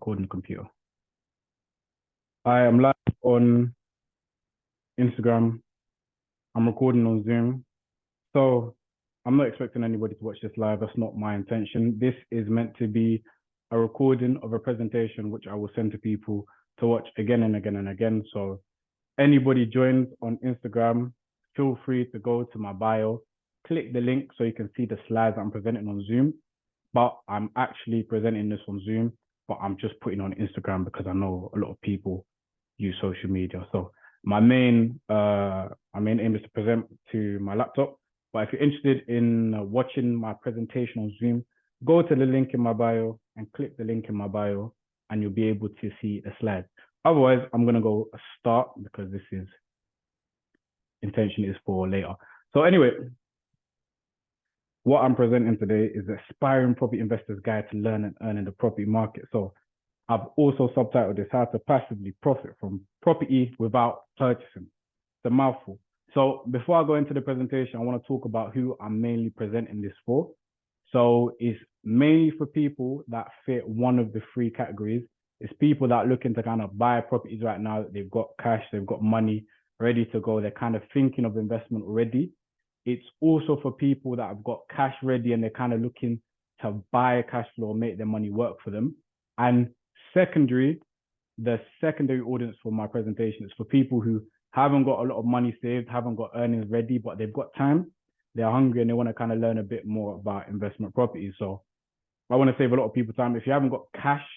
Recording computer. I am live on Instagram. I'm recording on Zoom. So I'm not expecting anybody to watch this live. That's not my intention. This is meant to be a recording of a presentation which I will send to people to watch again and again and again. So anybody joins on Instagram, feel free to go to my bio, click the link so you can see the slides I'm presenting on Zoom. But I'm actually presenting this on Zoom, but I'm just putting on Instagram because I know a lot of people use social media. So my main aim is to present to my laptop. But if you're interested in watching my presentation on Zoom, go to the link in my bio and click the link in my bio, and you'll be able to see the slides. Otherwise, I'm gonna go start because this is intention is for later. So anyway, what I'm presenting today is the Aspiring Property Investor's Guide to Learn and Earn in the Property Market. So I've also subtitled this, How to Passively Profit from Property Without Purchasing. It's a mouthful. So before I go into the presentation, I want to talk about who I'm mainly presenting this for. So it's mainly for people that fit one of the three categories. It's people that are looking to kind of buy properties right now. They've got cash, they've got money ready to go. They're kind of thinking of investment already. It's also for people that have got cash ready and they're kind of looking to buy a cash flow, make their money work for them. And the secondary audience for my presentation is for people who haven't got a lot of money saved, haven't got earnings ready, but they've got time. They're hungry and they want to kind of learn a bit more about investment properties. So I want to save a lot of people time. If you haven't got cash,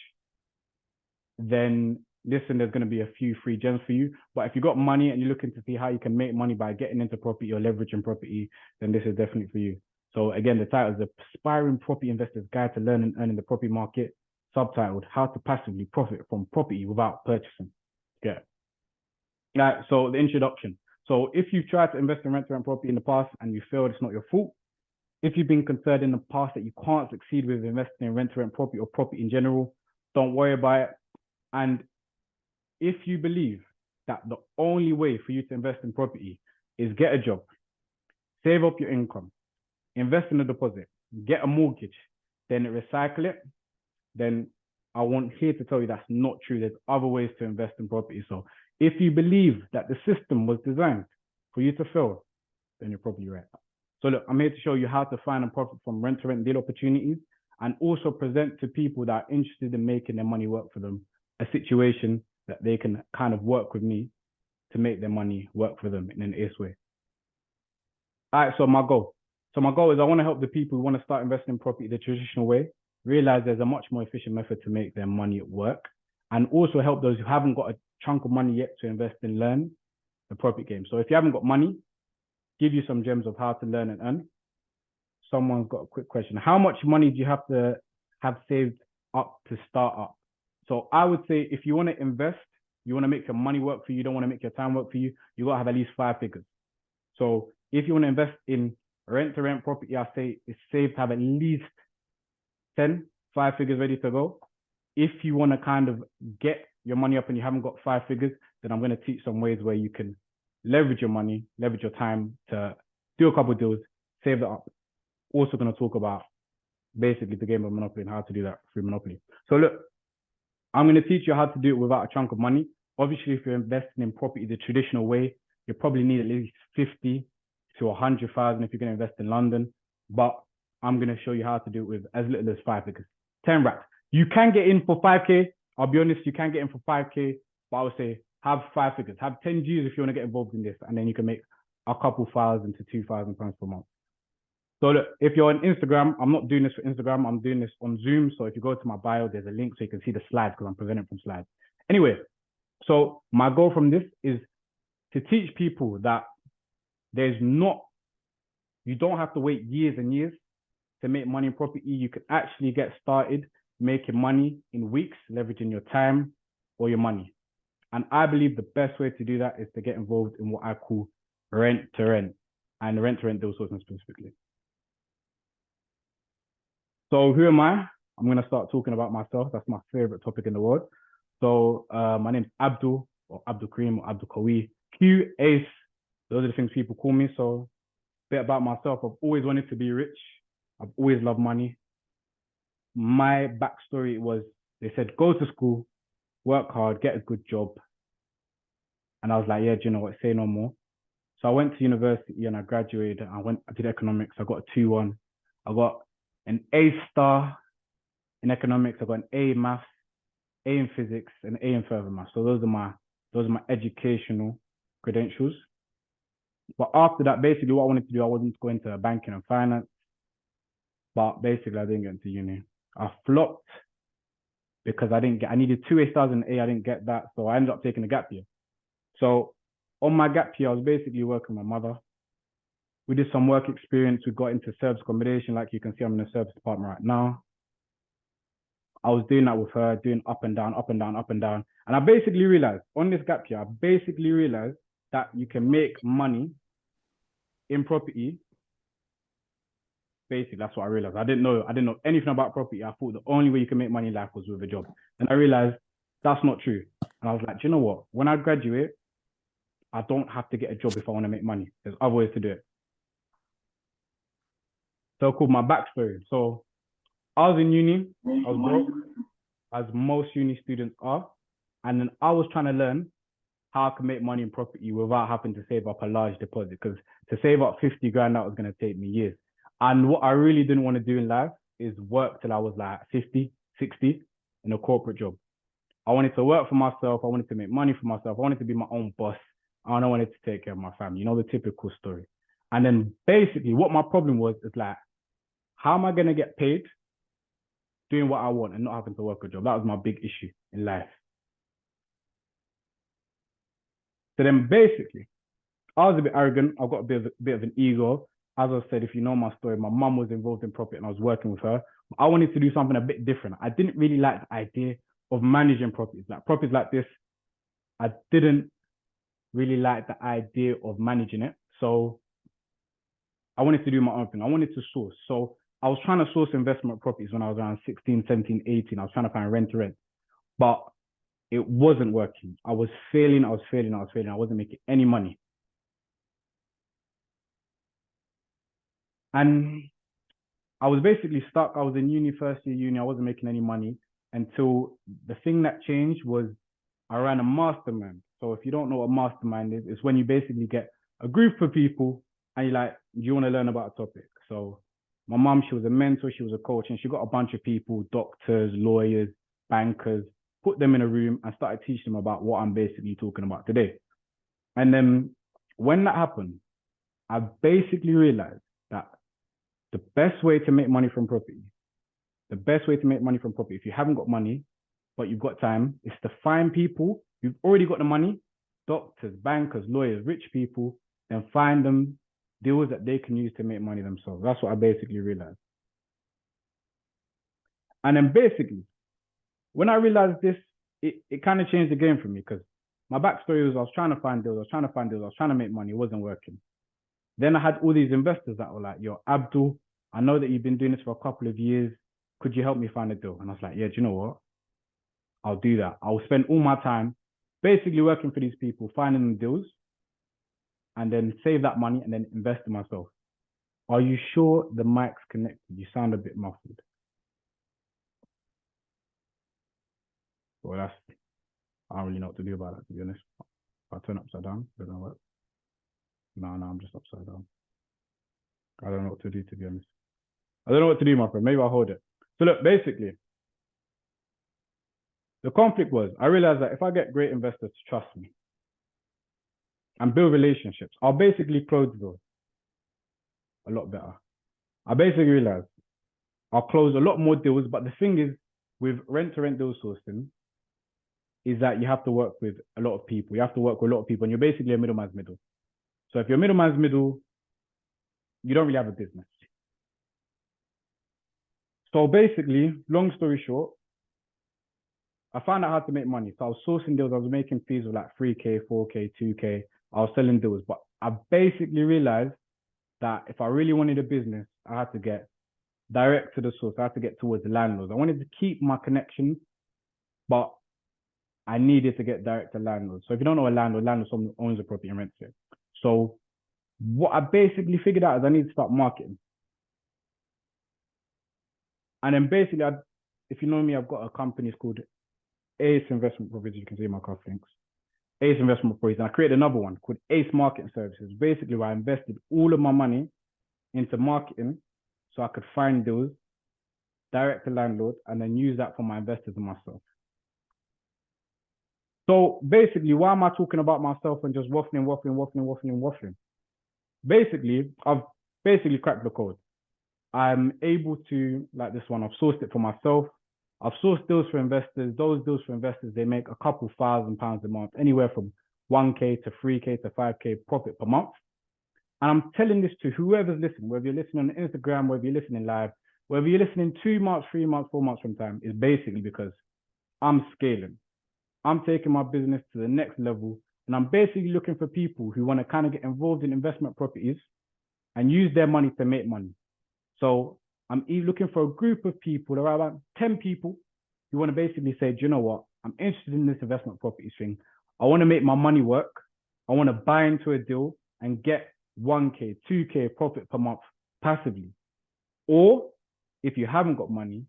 then listen, there's going to be a few free gems for you. But if you've got money and you're looking to see how you can make money by getting into property or leveraging property, then this is definitely for you. So again, the title is The Aspiring Property Investor's Guide to Learn and Earn in the Property Market, subtitled How to Passively Profit from Property Without Purchasing. Yeah. So the introduction. So if you've tried to invest in rent-to-rent property in the past and you failed, it's not your fault. If you've been concerned in the past that you can't succeed with investing in rent-to-rent property or property in general, don't worry about it. And if you believe that the only way for you to invest in property is get a job, save up your income, invest in a deposit, get a mortgage, then recycle it, then I want here to tell you that's not true. There's other ways to invest in property. So if you believe that the system was designed for you to fail, then you're probably right. So look, I'm here to show you how to find and profit from rent-to-rent deal opportunities and also present to people that are interested in making their money work for them a situation that they can kind of work with me to make their money work for them in an easier way. All right, so my goal. So my goal is I want to help the people who want to start investing in property the traditional way, realize there's a much more efficient method to make their money work, and also help those who haven't got a chunk of money yet to invest and learn the property game. So if you haven't got money, give you some gems of how to learn and earn. Someone's got a quick question. How much money do you have to have saved up to start up? So I would say if you want to invest, you want to make your money work for you, you don't want to make your time work for you, you got to have at least 5 figures. So if you want to invest in rent-to-rent property, I say it's safe to have at least 5 figures ready to go. If you want to kind of get your money up and you haven't got 5 figures, then I'm going to teach some ways where you can leverage your money, leverage your time to do a couple of deals, save that up. Also going to talk about basically the game of Monopoly and how to do that through Monopoly. So look, I'm going to teach you how to do it without a chunk of money. Obviously, if you're investing in property the traditional way, you probably need at least 50 to 100,000 if you're going to invest in London. But I'm going to show you how to do it with as little as 5 figures, 10 racks. You can get in for 5K. I'll be honest, you can get in for 5K, but I would say have 5 figures, have 10 Gs if you want to get involved in this, and then you can make a couple thousand to £2,000 per month. So look, if you're on Instagram, I'm not doing this for Instagram, I'm doing this on Zoom. So if you go to my bio, there's a link so you can see the slides because I'm presenting from slides. Anyway, so my goal from this is to teach people that you don't have to wait years and years to make money in property. You can actually get started making money in weeks, leveraging your time or your money. And I believe the best way to do that is to get involved in what I call rent-to-rent and rent-to-rent deal sourcing specifically. So who am I? I'm going to start talking about myself. That's my favorite topic in the world. So my name's Abdul, or Abdul Kareem, or Abdul Kawi. Q, Ace, those are the things people call me. So a bit about myself. I've always wanted to be rich. I've always loved money. My backstory was They said, go to school, work hard, get a good job. And I was like, yeah, do you know what? Say no more. So I went to university and I graduated. I did economics. I got a 2-1. I got an A star in economics. I got an A in maths, A in physics, and A in further maths. So those are my educational credentials. But after that, basically what I wanted to do, I wasn't going to banking and finance. But basically I didn't get into uni. I flopped because I needed 2 A stars in A. I didn't get that. So I ended up taking a gap year. So on my gap year, I was basically working with my mother. We did some work experience. We got into service accommodation. Like you can see, I'm in the service department right now. I was doing that with her, doing up and down, up and down, up and down. And I basically realized on this gap year, that you can make money in property. Basically, that's what I realized. I didn't know anything about property. I thought the only way you can make money in life was with a job. And I realized that's not true. And I was like, do you know what? When I graduate, I don't have to get a job if I want to make money. There's other ways to do it. So called my backstory. So I was in uni, I was broke, as most uni students are. And then I was trying to learn how I can make money in property without having to save up a large deposit. Because to save up 50 grand, that was going to take me years. And what I really didn't want to do in life is work till I was like 50, 60 in a corporate job. I wanted to work for myself. I wanted to make money for myself. I wanted to be my own boss. And I wanted to take care of my family. You know, the typical story. And then basically what my problem was is like, how am I going to get paid doing what I want and not having to work a job? That was my big issue in life. So then basically, I was a bit arrogant. I got a bit of an ego. As I said, if you know my story, my mum was involved in property and I was working with her. I wanted to do something a bit different. I didn't really like the idea of managing properties. Like properties like this, I didn't really like the idea of managing it. So I wanted to do my own thing. I wanted to source. So I was trying to source investment properties when I was around 16, 17, 18. I was trying to find rent to rent, but it wasn't working. I was failing. I wasn't making any money. And I was basically stuck. I was in uni, first year uni. I wasn't making any money until the thing that changed was I ran a mastermind. So if you don't know what a mastermind is, it's when you basically get a group of people and you're like, do you want to learn about a topic? So my mom, she was a mentor, she was a coach, and she got a bunch of people, doctors, lawyers, bankers, put them in a room and started teaching them about what I'm basically talking about today. And then when that happened, I basically realized that the best way to make money from property, if you haven't got money, but you've got time, is to find people who've already got the money, doctors, bankers, lawyers, rich people, and find them deals that they can use to make money themselves. That's what I basically realized. And then basically, when I realized this, it kind of changed the game for me because my backstory was I was trying to find deals, I was trying to make money, it wasn't working. Then I had all these investors that were like, yo, Abdul, I know that you've been doing this for a couple of years. Could you help me find a deal? And I was like, yeah, do you know what? I'll do that. I'll spend all my time basically working for these people, finding them deals, and then save that money and then invest in myself. Are you sure the mic's connected? You sound a bit muffled. Well, I don't really know what to do about that, to be honest. If I turn upside down, it doesn't work. No, I'm just upside down. I don't know what to do, to be honest. I don't know what to do, my friend. Maybe I'll hold it. So look, basically, the conflict was, I realized that if I get great investors to trust me and build relationships, I'll basically close deals a lot better. I basically realized I'll close a lot more deals, but the thing is, with rent-to-rent deal sourcing, is that you have to work with a lot of people. You have to work with a lot of people, and you're basically a middleman's middle. So if you're a middleman's middle, you don't really have a business. So basically, long story short, I found out how to make money. So I was sourcing deals. I was making fees of like 3K, 4K, 2K. I was selling deals. But I basically realized that if I really wanted a business, I had to get direct to the source. I had to get towards the landlords. I wanted to keep my connections, but I needed to get direct to landlords. So if you don't know a landlord, someone who owns a property and rents it. So what I basically figured out is I need to start marketing. And then basically if you know me, I've got a company called Ace Investment Properties. You can see my cufflinks. Ace Investment Properties. And I created another one called Ace Marketing Services. Basically, where I invested all of my money into marketing so I could find deals, direct to landlord, and then use that for my investors and myself. So basically, why am I talking about myself and just waffling? Basically, I've basically cracked the code. I'm able to, like this one, I've sourced it for myself. I've sourced deals for investors. Those deals for investors, they make a couple £1,000 a month, anywhere from 1K to 3K to 5K profit per month. And I'm telling this to whoever's listening, whether you're listening on Instagram, whether you're listening live, whether you're listening 2 months, 3 months, 4 months from time, is basically because I'm scaling. I'm taking my business to the next level. And I'm basically looking for people who want to kind of get involved in investment properties and use their money to make money. So I'm looking for a group of people, there are about 10 people who want to basically say, do you know what? I'm interested in this investment properties thing. I want to make my money work. I want to buy into a deal and get 1K, 2K profit per month passively. Or if you haven't got money,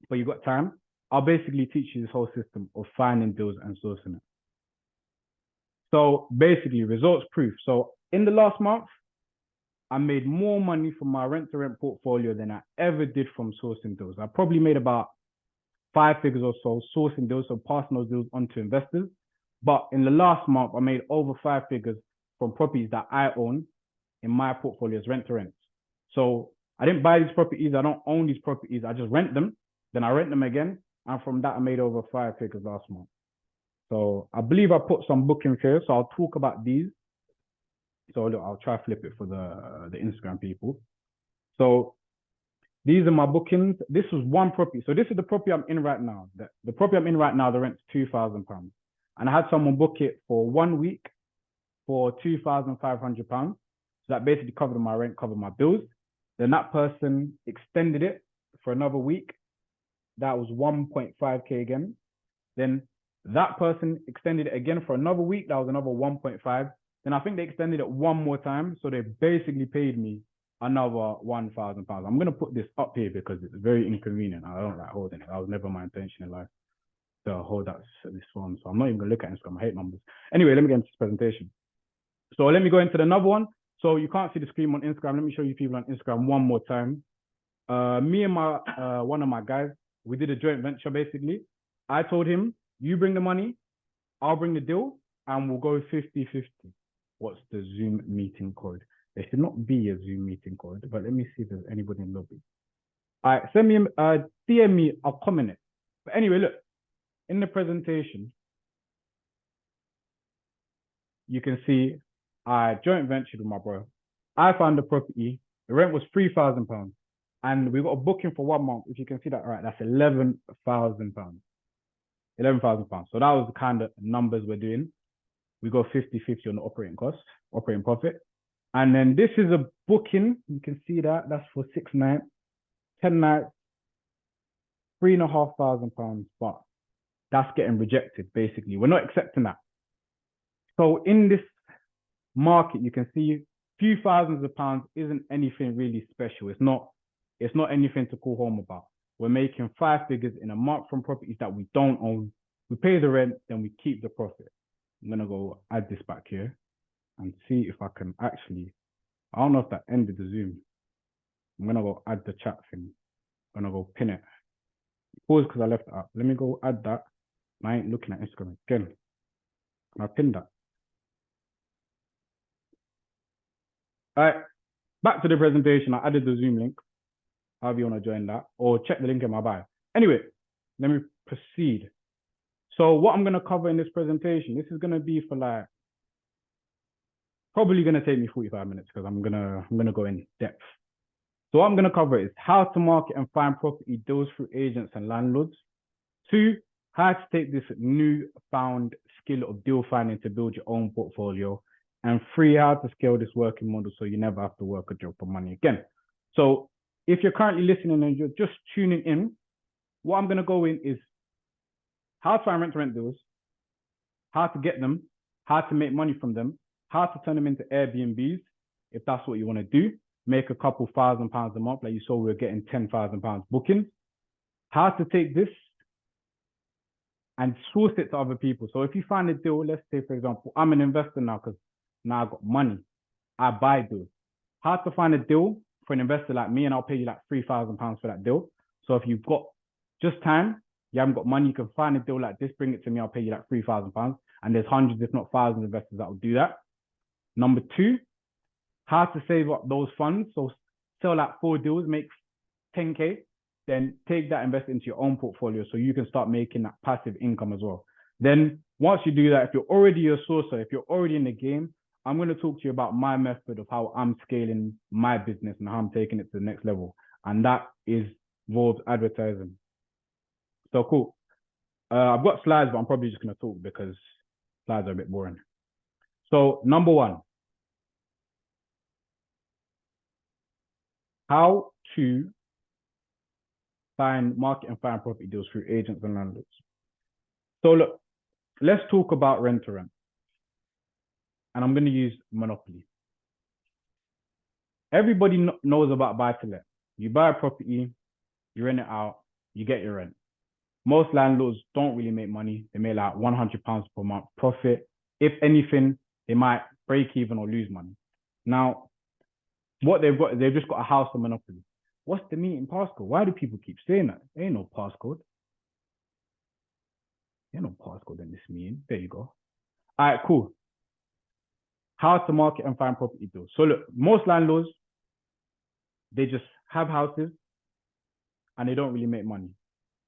but you've got time, I'll basically teach you this whole system of finding deals and sourcing it. So basically, results proof. So in the last month, I made more money from my rent-to-rent portfolio than I ever did from sourcing deals. I probably made about 5 figures or so sourcing deals, so passing those deals on to investors. But in the last month, I made over 5 figures from properties that I own in my portfolio as rent-to-rent. So I didn't buy these properties. I don't own these properties. I just rent them. Then I rent them again. And from that, I made over 5 figures last month. So I believe I put some bookings here. So I'll talk about these. So look, I'll try to flip it for the Instagram people. So these are my bookings. This was one property. So this is the property I'm in right now. The property I'm in right now, the rent's £2,000. And I had someone book it for 1 week for £2,500. So that basically covered my rent, covered my bills. Then that person extended it for another week. That was 1.5K again. Then that person extended it again for another week. That was another 1.5. Then I think they extended it one more time. So they basically paid me another £1,000. I'm going to put this up here because it's very inconvenient. I don't like holding it. That was never my intention in life to hold this phone. So I'm not even going to look at Instagram. I hate numbers. Anyway, let me get into this presentation. So let me go into another one. So you can't see the screen on Instagram. Let me show you people on Instagram one more time. Me and one of my guys, we did a joint venture basically. I told him, you bring the money, I'll bring the deal, and we'll go 50-50. What's the Zoom meeting code? There should not be a Zoom meeting code, but let me see if there's anybody in the lobby. All right, send me, DM me, I'll comment it. But anyway, look, in the presentation, you can see I joint ventured with my bro. I found the property, the rent was £3,000. And we got a booking for 1 month. If you can see that, right, that's £11,000. £11,000. So that was the kind of numbers we're doing. We go 50-50 on the operating costs, operating profit. And then this is a booking. You can see that. That's for 6 nights, 10 nights, £3,500. But that's getting rejected, basically. We're not accepting that. So in this market, you can see a few thousands of pounds isn't anything really special. It's not anything to call home about. We're making 5 figures in a month from properties that we don't own. We pay the rent, then we keep the profit. I'm going to go add this back here and see if I can actually, I don't know if that ended the Zoom. I'm going to go add the chat thing. I'm going to go pin it. Pause because I left it up. Let me go add that. I ain't looking at Instagram again. I pinned that. All right, back to the presentation. I added the Zoom link. However you want to join that, or check the link in my bio. Anyway, let me proceed. So what I'm going to cover in this presentation, this is going to be for like, probably going to take me 45 minutes because I'm going to go in depth. So what I'm going to cover is how to market and find property deals through agents and landlords. 2, how to take this newfound skill of deal finding to build your own portfolio. And 3, how to scale this working model so you never have to work a job for money again. So if you're currently listening and you're just tuning in, what I'm going to go in is how to find rent-to-rent deals, how to get them, how to make money from them, how to turn them into Airbnbs, if that's what you want to do, make a couple £1,000 a month. Like you saw, we're getting £10,000 bookings. how to take this and source it to other people. So if you find a deal, let's say, for example, I'm an investor now because now I got money. I buy deals. How to find a deal for an investor like me, and I'll pay you like £3,000 for that deal. So if you've got just time, you haven't got money, you can find a deal like this, bring it to me, I'll pay you like £3,000. And there's hundreds, if not thousands, of investors that will do that. Number two, how to save up those funds. So sell like 4 deals, make 10K, then take that, invest into your own portfolio so you can start making that passive income as well. Then once you do that, if you're already a sourcer, if you're already in the game, I'm going to talk to you about my method of how I'm scaling my business and how I'm taking it to the next level. And that involves advertising. So cool. I've got slides, but I'm probably just going to talk because slides are a bit boring. So number one, how to market and find property deals through agents and landlords. So look, let's talk about rent to rent. And I'm going to use Monopoly. Everybody knows about buy to let. You buy a property, you rent it out, you get your rent. Most landlords don't really make money. They make like £100 per month profit. If anything, they might break even or lose money. Now, what they've just got a house on Monopoly. What's the meeting passcode? Why do people keep saying that? There ain't no passcode. There ain't no passcode in this meeting. There you go. All right, cool. How to market and find property deals. So look, most landlords, they just have houses and they don't really make money.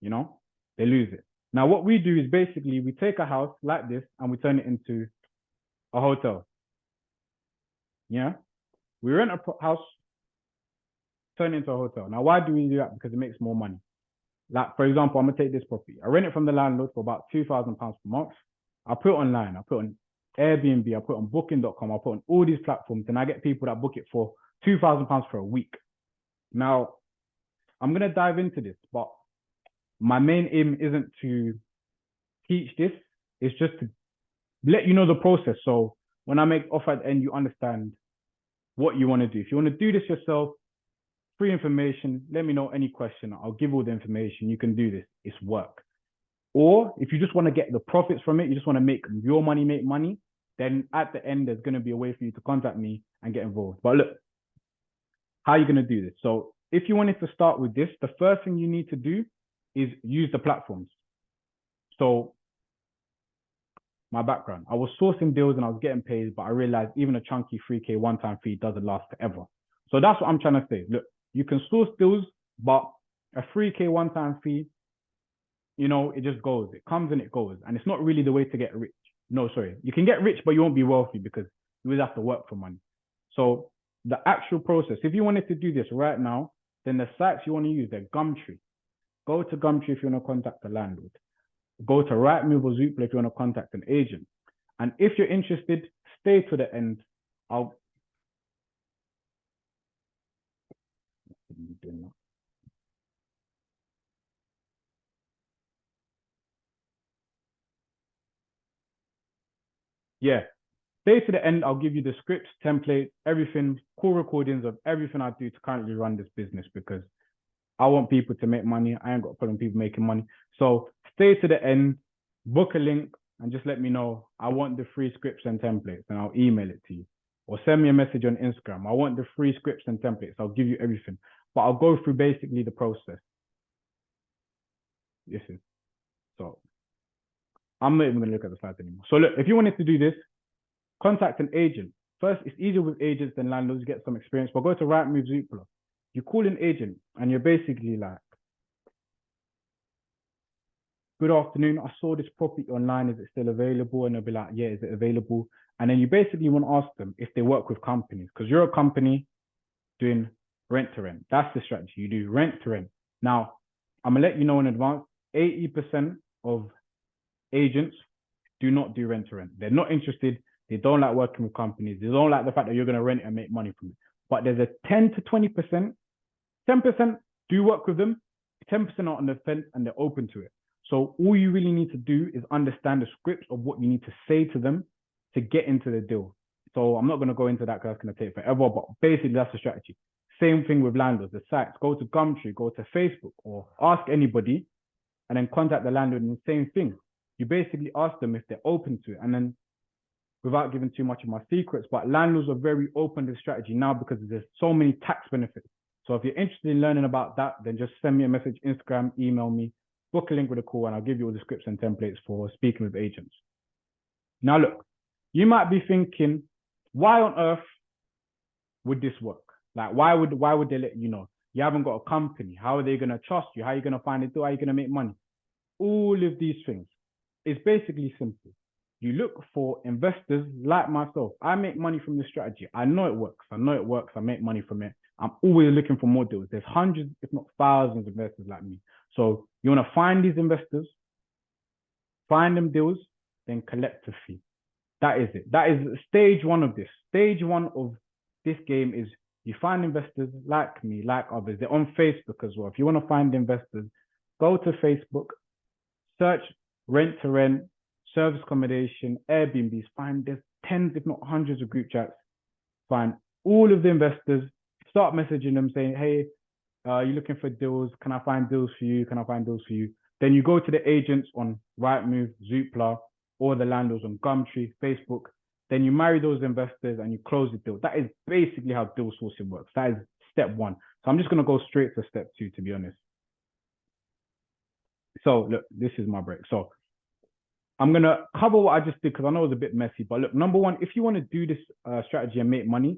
You know, they lose it. Now, what we do is basically we take a house like this and we turn it into a hotel. Yeah. We rent a house, turn it into a hotel. Now, why do we do that? Because it makes more money. Like, for example, I'm going to take this property. I rent it from the landlord for about £2,000 per month. I put it online. I put it on Airbnb. I put it on booking.com. I put it on all these platforms and I get people that book it for £2,000 for a week. Now, I'm going to dive into this, but my main aim isn't to teach this. It's just to let you know the process. So when I make offer at the end, you understand what you want to do. If you want to do this yourself, free information, let me know any question. I'll give all the information. You can do this. It's work. Or if you just want to get the profits from it, you just want to make your money, make money, then at the end, there's going to be a way for you to contact me and get involved. But look, how are you going to do this? So if you wanted to start with this, the first thing you need to do is use the platforms. So my background, I was sourcing deals and I was getting paid, but I realized even a chunky 3K one-time fee doesn't last forever. So that's what I'm trying to say. Look, you can source deals, but a 3K one-time fee, you know, it just goes. It comes and it goes. And it's not really the way to get rich. No, sorry. You can get rich, but you won't be wealthy because you will have to work for money. So the actual process, if you wanted to do this right now, then the sites you want to use, they're Gumtree. Go to Gumtree if you want to contact a landlord. Go to Rightmove or Zoopla if you want to contact an agent. And if you're interested, stay to the end. Yeah, stay to the end. I'll give you the scripts, template, everything, call recordings of everything I do to currently run this business because I want people to make money. I ain't got a problem with people making money. So stay to the end, book a link, and just let me know. I want the free scripts and templates, and I'll email it to you. Or send me a message on Instagram. I want the free scripts and templates. I'll give you everything. But I'll go through basically the process. This is so. I'm not even going to look at the slides anymore. So look, if you wanted to do this, contact an agent. First, it's easier with agents than landlords to get some experience, but go to Rightmove, Zoopla. You call an agent and you're basically like, good afternoon, I saw this property online, is it still available? And they'll be like, yeah, is it available? And then you basically want to ask them if they work with companies, because you're a company doing rent to rent. That's the strategy. You do rent to rent. Now, I'm gonna let you know in advance, 80% of agents do not do rent to rent. They're not interested. They don't like working with companies. They don't like the fact that you're going to rent it and make money from it. But there's a 10 to 20%. 10% do work with them. 10% are on the fence and they're open to it. So all you really need to do is understand the script of what you need to say to them to get into the deal. So I'm not going to go into that because that's going to take forever. But basically, that's the strategy. Same thing with landlords, the sites. Go to Gumtree, go to Facebook, or ask anybody, and then contact the landlord. And the same thing. You basically ask them if they're open to it, and then without giving too much of my secrets, but landlords are very open to the strategy now because there's so many tax benefits. So if you're interested in learning about that, then just send me a message, Instagram, email me, book a link with a call, and I'll give you all the scripts and templates for speaking with agents. Now, look, you might be thinking, why on earth would this work? Like, why would they let you know? You haven't got a company. How are they going to trust you? How are you going to find it? How are you going to make money? All of these things. It's basically simple. You look for investors like myself. I make money from this strategy. I know it works. I make money from it. I'm always looking for more deals. There's hundreds, if not thousands of investors like me. So you want to find these investors, find them deals, then collect a fee. That is it. That is stage one of this. Stage one of this game is you find investors like me, like others. They're on Facebook as well. If you want to find investors, go to Facebook, search rent to rent, service accommodation, Airbnbs. Find there's tens, if not hundreds of group chats. Find all of the investors, start messaging them saying, hey, you're looking for deals. Can I find deals for you? Can I find deals for you? Then you go to the agents on Rightmove, Zoopla, or the landlords on Gumtree, Facebook. Then you marry those investors and you close the deal. That is basically how deal sourcing works. That is step one. So I'm just going to go straight to step two, to be honest. So look, this is my break. So I'm going to cover what I just did because I know it was a bit messy. But look, number one, if you want to do this strategy and make money,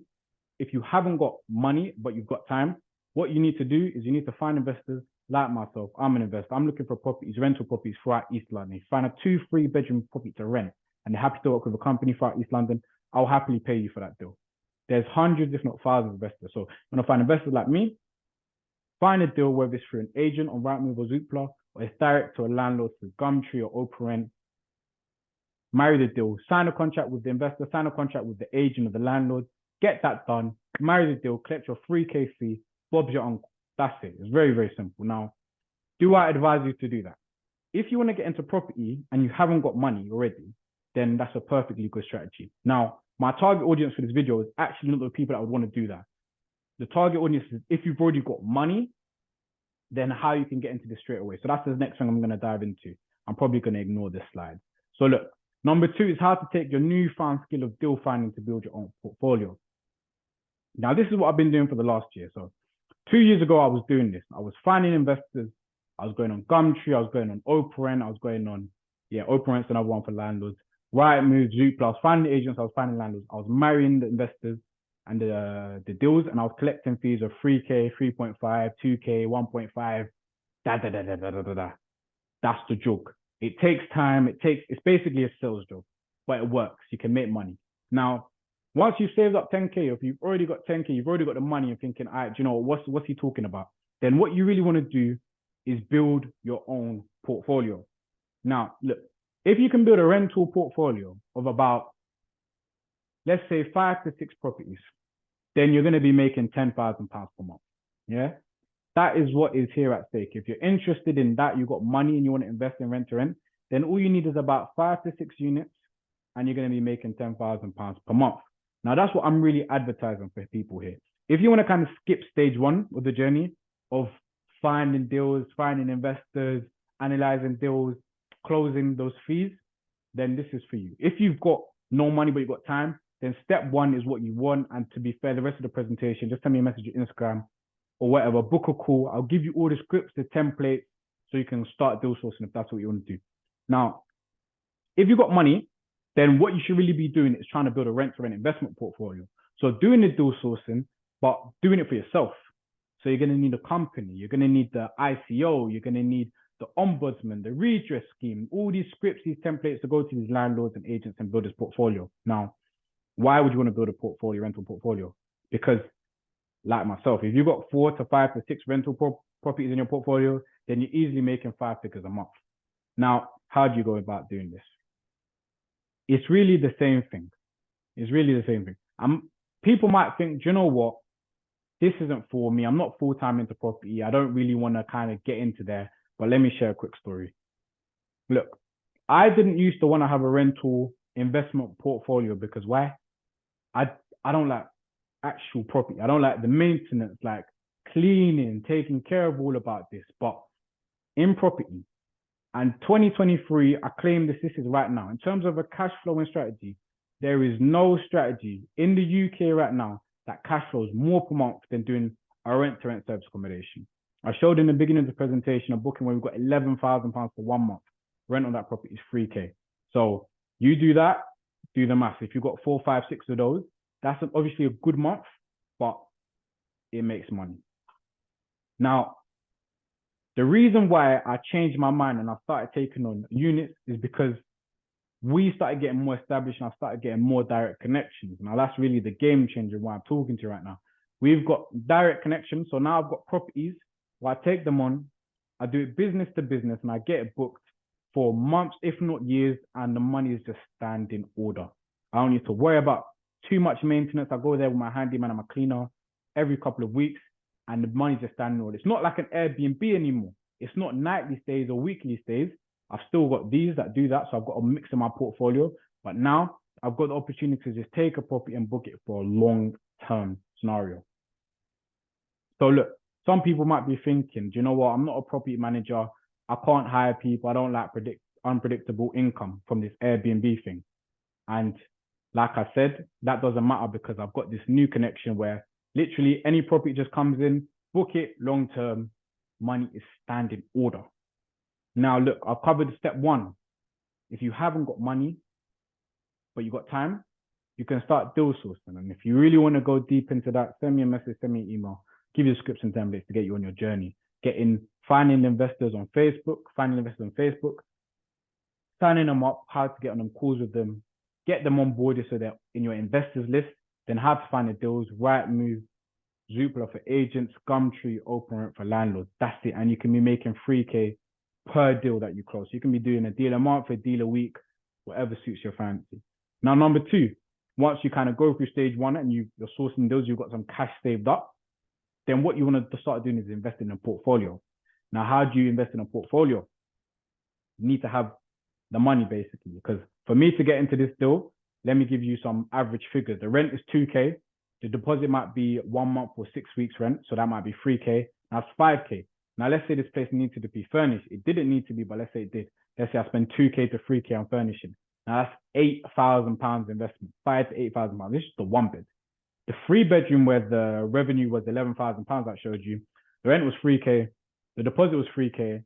if you haven't got money, but you've got time, what you need to do is you need to find investors like myself. I'm an investor. I'm looking for properties, rental properties throughout East London. If you find a 2-3 bedroom property to rent and they're happy to work with a company throughout East London, I'll happily pay you for that deal. There's hundreds, if not thousands of investors. So when I find investors like me, find a deal, whether it's through an agent on Rightmove or Zoopla, or it's direct to a landlord through Gumtree or Open Rent. Marry the deal, sign a contract with the investor, sign a contract with the agent or the landlord, get that done, marry the deal, collect your 3K fee, Bob's your uncle. That's it. It's very, very simple. Now, do I advise you to do that? If you want to get into property and you haven't got money already, then that's a perfectly good strategy. Now, my target audience for this video is actually not the people that would want to do that. The target audience is if you've already got money, then how you can get into this straight away. So that's the next thing I'm going to dive into. I'm probably going to ignore this slide. So look, number two is how to take your newfound skill of deal finding to build your own portfolio. Now, this is what I've been doing for the last year. So 2 years ago, I was doing this. I was finding investors. I was going on Gumtree. I was going on Open Rent. I was going on, Open Rent's another one for landlords. Rightmove, Zoopla. I was finding the agents. I was finding landlords. I was marrying the investors and the deals, and I was collecting fees of 3K, 3.5, 2K, 1.5, That's the joke. It takes time. It's basically a sales job, but it works. You can make money. Now, once you've saved up 10K, if you've already got 10K, you've already got the money, you're thinking, all right, do you know, what's he talking about? Then what you really want to do is build your own portfolio. Now, look, if you can build a rental portfolio of about, let's say 5 to 6 properties, then you're going to be making £10,000 per month. Yeah. That is what is here at stake. If you're interested in that, you've got money and you want to invest in rent to rent, then all you need is about 5 to 6 units and you're going to be making £10,000 per month. Now, that's what I'm really advertising for people here. If you want to kind of skip stage one of the journey of finding deals, finding investors, analyzing deals, closing those fees, then this is for you. If you've got no money, but you've got time, then step one is what you want. And to be fair, the rest of the presentation, just send me a message on Instagram or whatever, book a call. I'll give you all the scripts, the templates, so you can start deal sourcing if that's what you want to do. Now, if you've got money, then what you should really be doing is trying to build a rent-to-rent investment portfolio. So doing the deal sourcing, but doing it for yourself. So you're going to need a company. You're going to need the ICO. You're going to need the ombudsman, the redress scheme, all these scripts, these templates to go to these landlords and agents and build this portfolio. Now, why would you want to build a portfolio, rental portfolio? Because like myself, if you've got 4 to 5 to 6 rental properties in your portfolio, then you're easily making 5 figures a month. Now, how do you go about doing this? It's really the same thing. It's really the same thing. People might think, do you know what? This isn't for me. I'm not full-time into property. I don't really want to kind of get into there. But let me share a quick story. Look, I didn't used to want to have a rental investment portfolio because why? I don't like actual property. I don't like the maintenance, like cleaning, taking care of all about this. But in property, and 2023, I claim this is right now. In terms of a cash flowing strategy, there is no strategy in the UK right now that cash flows more per month than doing a rent-to-rent service accommodation. I showed in the beginning of the presentation a booking where we've got £11,000 for 1 month. Rent on that property is 3K. So you do that, do the math. If you've got 4, 5, 6 of those, that's obviously a good month, but it makes money. Now, the reason why I changed my mind and I started taking on units is because we started getting more established and I started getting more direct connections. Now, that's really the game changer why I'm talking to you right now. We've got direct connections. So now I've got properties where I take them on, I do it business to business, and I get it booked for months, if not years, and the money is just standing order. I don't need to worry about too much maintenance. I go there with my handyman and my cleaner every couple of weeks, and the money's just standing order. It's not like an Airbnb anymore. It's not nightly stays or weekly stays. I've still got these that do that, so I've got a mix in my portfolio. But now I've got the opportunity to just take a property and book it for a long-term scenario. So look, some people might be thinking, do you know what? I'm not a property manager. I can't hire people. I don't like unpredictable income from this Airbnb thing. And like I said, that doesn't matter because I've got this new connection where literally any property just comes in, book it long-term, money is standing order. Now, look, I've covered step 1. If you haven't got money, but you've got time, you can start deal sourcing. And if you really want to go deep into that, send me a message, send me an email, give you scripts and templates to get you on your journey. Finding investors on Facebook, signing them up, how to get on them calls with them, get them on board so they're in your investors list, then how to find the deals, Rightmove, Zoopla for agents, Gumtree, OpenRent for landlords. That's it. And you can be making 3K per deal that you close. You can be doing a deal a month, a deal a week, whatever suits your fancy. Now, number 2, once you kind of go through stage 1 and you're sourcing deals, you've got some cash saved up, then what you want to start doing is investing in a portfolio. Now, how do you invest in a portfolio? You need to have the money basically, because for me to get into this deal, let me give you some average figures. The rent is 2K. The deposit might be 1 month or 6 weeks rent. So that might be 3K. That's 5K. Now, let's say this place needed to be furnished. It didn't need to be, but let's say it did. Let's say I spend 2K to 3K on furnishing. Now that's £8,000 investment, £5,000 to £8,000. This is the 1 bed. The 3-bedroom where the revenue was £11,000 I showed you, the rent was 3K, the deposit was 3K.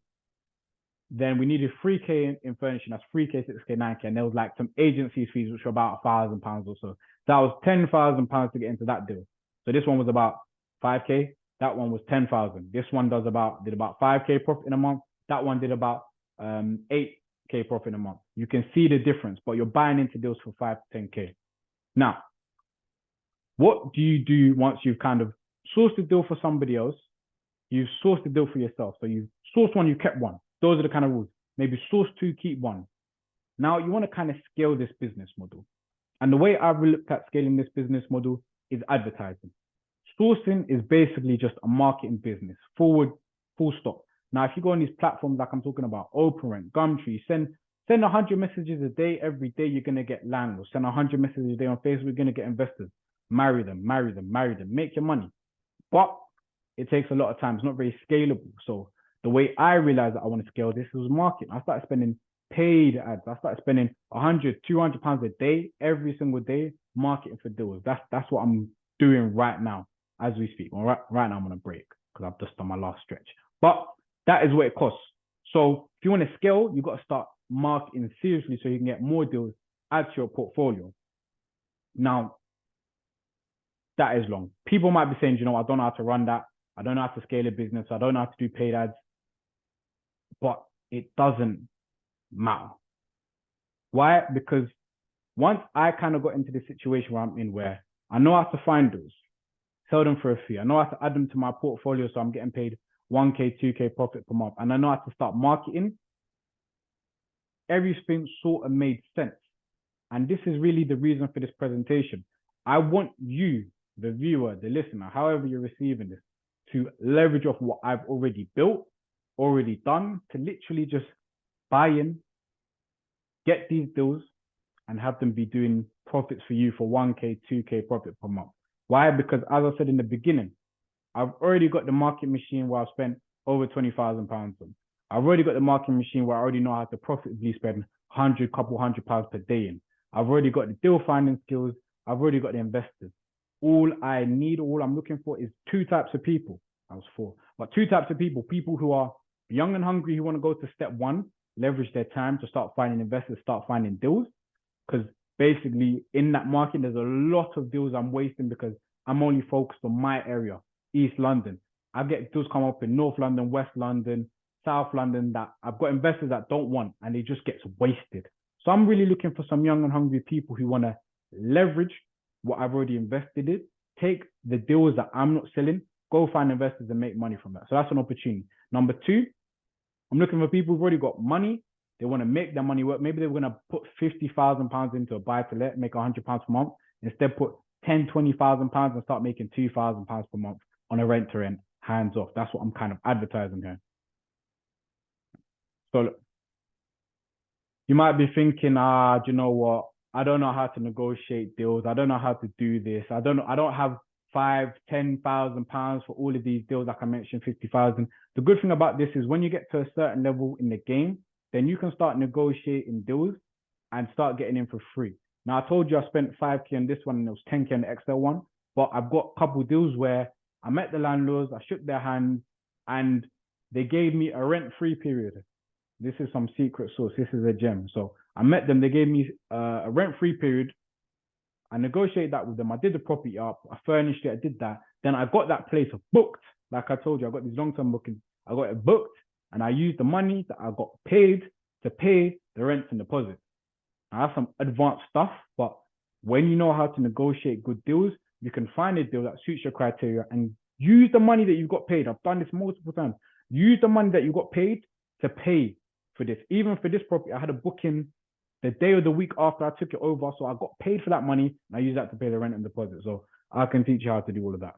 Then we needed 3K in furnishing. That's 3K, 6K, 9K. And there was like some agency fees, which were about £1,000 or so. That was £10,000 to get into that deal. So this one was about 5K. That one was 10,000. This one did about 5K profit in a month. That one did about 8K profit in a month. You can see the difference, but you're buying into deals for 5 to 10K. Now, what do you do once you've kind of sourced the deal for somebody else? You've sourced the deal for yourself. So you've sourced 1, you kept 1. Those are the kind of rules. Maybe source 2, keep 1. Now you want to kind of scale this business model. And the way I've looked at scaling this business model is advertising. Sourcing is basically just a marketing business, forward, full stop. Now, if you go on these platforms like I'm talking about, OpenRent, Gumtree, send 100 messages a day, every day you're going to get landlords. Send 100 messages a day on Facebook, you're going to get investors. Marry them, make your money. But it takes a lot of time. It's not very scalable. So the way I realized that I want to scale this was marketing. I started spending paid ads. I started spending 100, 200 pounds a day, every single day, marketing for deals. That's what I'm doing right now as we speak. Well, right now I'm on a break because I've just done my last stretch. But that is what it costs. So if you want to scale, you've got to start marketing seriously so you can get more deals, add to your portfolio. Now, that is long. People might be saying, you know, I don't know how to run that. I don't know how to scale a business. I don't know how to do paid ads. But it doesn't matter. Why? Because once I kind of got into the situation where I'm in, where I know how to find those, sell them for a fee. I know how to add them to my portfolio so I'm getting paid 1K, 2K profit per month. And I know how to start marketing. Everything sort of made sense. And this is really the reason for this presentation. I want you, the viewer, the listener, however you're receiving this, to leverage off what I've already built, already done, to literally just buy in, get these deals, and have them be doing profits for you for 1K, 2K profit per month. Why? Because as I said in the beginning, I've already got the market machine where I've spent over £20,000 on. I've already got the market machine where I already know how to profitably spend couple £100 per day in. I've already got the deal finding skills. I've already got the investors. All I'm looking for is two types of people. I was four, but two types of people who are young and hungry who want to go to step one, leverage their time to start finding investors, start finding deals. Because basically in that market, there's a lot of deals I'm wasting because I'm only focused on my area, East London. I get deals come up in North London, West London, South London that I've got investors that don't want and it just gets wasted. So I'm really looking for some young and hungry people who want to leverage what I've already invested in, take the deals that I'm not selling, go find investors and make money from that. So that's an opportunity. Number two, I'm looking for people who've already got money. They want to make their money work. Maybe they're going to put £50,000 into a buy to let, make £100 per month. Instead, put £20,000 and start making £2,000 per month on a rent to rent, hands off. That's what I'm kind of advertising here. So look, you might be thinking, do you know what? I don't know how to negotiate deals. I don't know how to do this. I don't have £5,000, £10,000 for all of these deals. Like I mentioned, 50,000. The good thing about this is when you get to a certain level in the game, then you can start negotiating deals and start getting in for free. Now, I told you I spent 5K on this one and it was 10K on the Excel one, but I've got a couple of deals where I met the landlords, I shook their hands, and they gave me a rent-free period. This is some secret sauce. This is a gem. So I met them. They gave me a rent-free period. I negotiated that with them. I did the property up. I furnished it. I did that. Then I got that place booked. Like I told you, I got these long-term bookings. I got it booked and I used the money that I got paid to pay the rent and deposit. I have some advanced stuff, but when you know how to negotiate good deals, you can find a deal that suits your criteria and use the money that you got paid. I've done this multiple times. Use the money that you got paid to pay for this. Even for this property, I had a booking the day or the week after I took it over. So I got paid for that money and I used that to pay the rent and deposit. So I can teach you how to do all of that.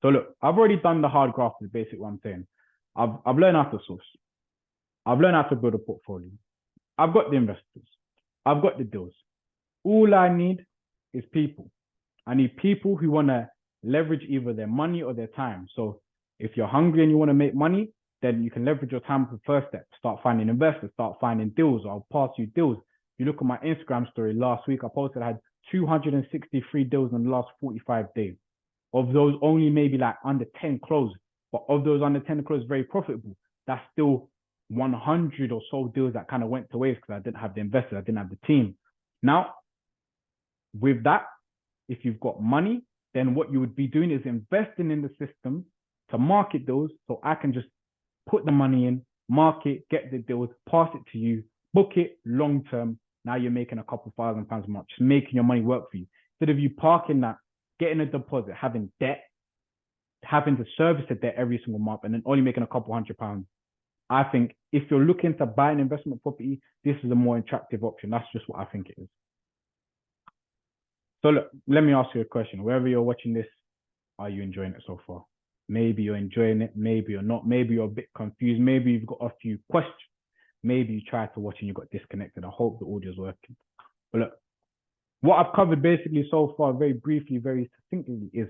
So look, I've already done the hard graft, is basically what I'm saying. I've learned how to source. I've learned how to build a portfolio. I've got the investors. I've got the deals. All I need is people. I need people who want to leverage either their money or their time. So if you're hungry and you want to make money, then you can leverage your time for the first step. Start finding investors, start finding deals. I'll pass you deals. If you look at my Instagram story last week, I posted I had 263 deals in the last 45 days. Of those, only maybe like under 10 closed. But of those under 10 closed, very profitable. That's still 100 or so deals that kind of went to waste because I didn't have the investors, I didn't have the team. Now, with that, if you've got money, then what you would be doing is investing in the system to market those so I can just put the money in, market, get the deals, pass it to you, book it long term. Now you're making a couple £1,000 a month, just making your money work for you. Instead of you parking that, getting a deposit, having debt, having to service the debt every single month, and then only making a couple £100. I think if you're looking to buy an investment property, this is a more attractive option. That's just what I think it is. So look, let me ask you a question. Wherever you're watching this, are you enjoying it so far? Maybe you're enjoying it, maybe you're not. Maybe you're a bit confused. Maybe you've got a few questions. Maybe you tried to watch and you got disconnected. I hope the audio is working. But look, what I've covered basically so far, very briefly, very succinctly, is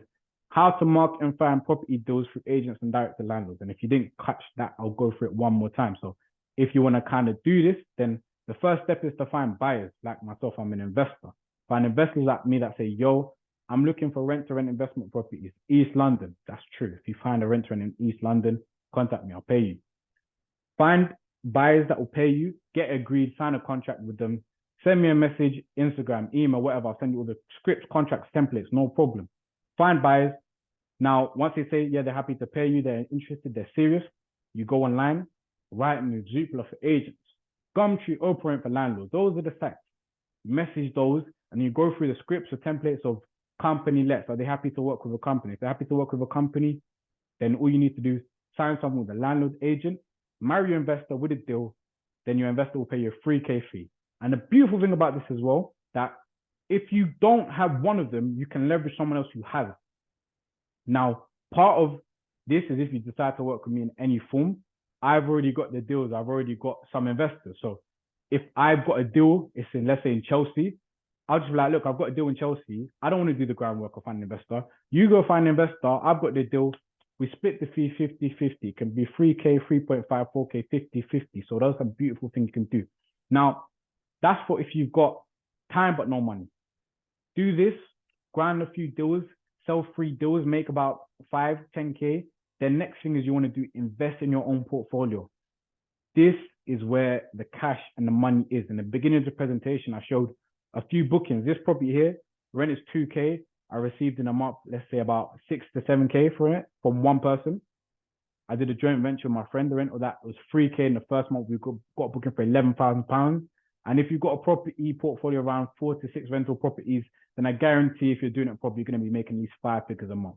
how to market and find property deals through agents and direct to landlords. And if you didn't catch that, I'll go through it one more time. So if you want to kind of do this, then the first step is to find buyers. Like myself, I'm an investor. Find investors like me that say, yo, I'm looking for rent-to-rent investment properties, East London. That's true. If you find a rent-to-rent in East London, contact me, I'll pay you. Find buyers that will pay you, get agreed, sign a contract with them, send me a message, Instagram, email, whatever. I'll send you all the scripts, contracts, templates, no problem. Find buyers. Now, once they say, yeah, they're happy to pay you, they're interested, they're serious, you go online, write in the Zoopla for agents, Gumtree, Operate for landlords. Those are the sites. Message those, and you go through the scripts or templates of company lets. Are they happy to work with a company? If they're happy to work with a company, then all you need to do is sign something with a landlord agent, marry your investor with a deal, then your investor will pay you a 3K fee. And the beautiful thing about this as well, that if you don't have one of them, you can leverage someone else who has. Now, part of this is if you decide to work with me in any form, I've already got the deals. I've already got some investors. So if I've got a deal, it's in, let's say in Chelsea, I'll just be like, look, I've got a deal in Chelsea. I don't want to do the groundwork or find an investor. You go find an investor. I've got the deal. We split the fee 50-50. It can be 3K, 3.5, 4K, 50-50. So those are beautiful things you can do. Now, that's for if you've got time but no money. Do this, grind a few deals, sell 3 deals, make about 5, 10K. Then next thing is you want to do, invest in your own portfolio. This is where the cash and the money is. In the beginning of the presentation, I showed a few bookings. This property here, rent is 2K. I received in a month, let's say about 6 to 7K for it from one person. I did a joint venture with my friend. The rent of that was 3K in the first month. We got a booking for £11,000. And if you've got a property portfolio around 4 to 6 rental properties, then I guarantee if you're doing it properly, you're going to be making at least 5 figures a month.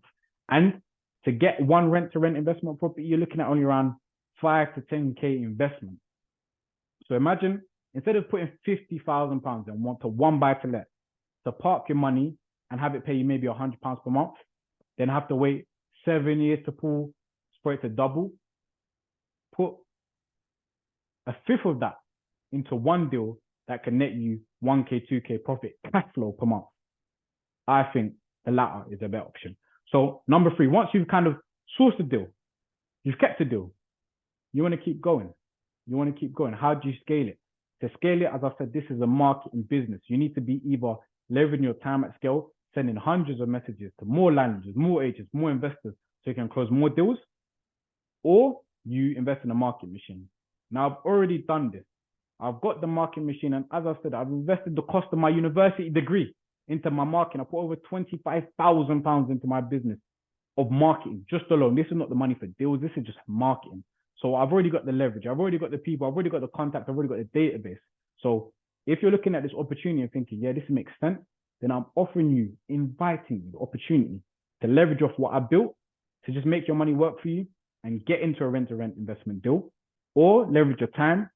And to get one rent-to-rent investment property, you're looking at only around 5 to 10K investment. So imagine, instead of putting £50,000 and want to one buy-to-let, to park your money and have it pay you maybe £100 per month, then have to wait 7 years for it to double, put a fifth of that into one deal that can net you 1K, 2K profit cash flow per month. I think the latter is a better option. So number 3, once you've kind of sourced a deal, you've kept a deal, you want to keep going. You want to keep going. How do you scale it? To scale it, as I said, this is a marketing business. You need to be either leveraging your time at scale, sending hundreds of messages to more landlords, more agents, more investors, so you can close more deals, or you invest in a marketing machine. Now, I've already done this. I've got the marketing machine, and as I said, I've invested the cost of my university degree into my marketing. I put over £25,000 into my business of marketing just alone. This is not the money for deals. This is just marketing. So I've already got the leverage. I've already got the people. I've already got the contact. I've already got the database. So if you're looking at this opportunity and thinking, yeah, this makes sense, then I'm offering you, inviting you the opportunity to leverage off what I built to just make your money work for you and get into a rent-to-rent investment deal, or leverage your time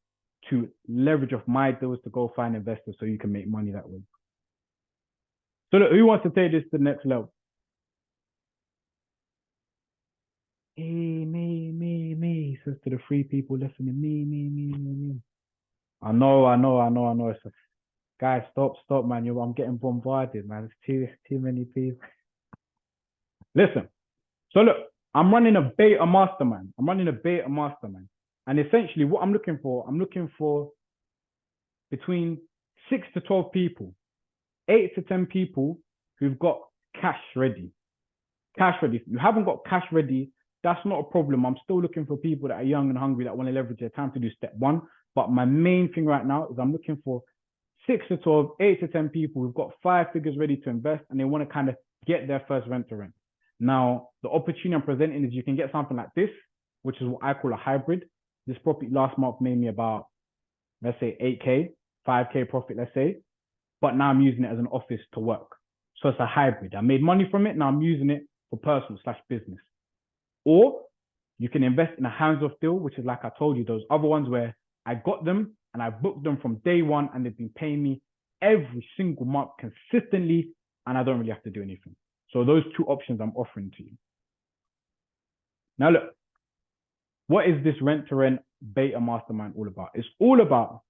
to leverage off my deals to go find investors so you can make money that way. So look, who wants to take this to the next level? Hey, me, says to the 3 people listening, me. I know. It's guys, stop, man. I'm getting bombarded, man. It's too many people. Listen, so look, I'm running a beta mastermind. And essentially what I'm looking for between 6 to 12 people, 8 to 10 people who've got cash ready. If you haven't got cash ready, that's not a problem. I'm still looking for people that are young and hungry that want to leverage their time to do step 1. But my main thing right now is I'm looking for 6 to 12, 8 to 10 people who've got 5 figures ready to invest and they want to kind of get their first rent-to-rent. Now, the opportunity I'm presenting is you can get something like this, which is what I call a hybrid. This property last month made me about, let's say 8K, 5K profit, let's say. But now I'm using it as an office to work. So it's a hybrid. I made money from it. Now I'm using it for personal/business. Or you can invest in a hands-off deal, which is like I told you, those other ones where I got them and I booked them from day one and they've been paying me every single month consistently and I don't really have to do anything. So those 2 options I'm offering to you. Now look, what is this rent-to-rent beta mastermind all about? It's all about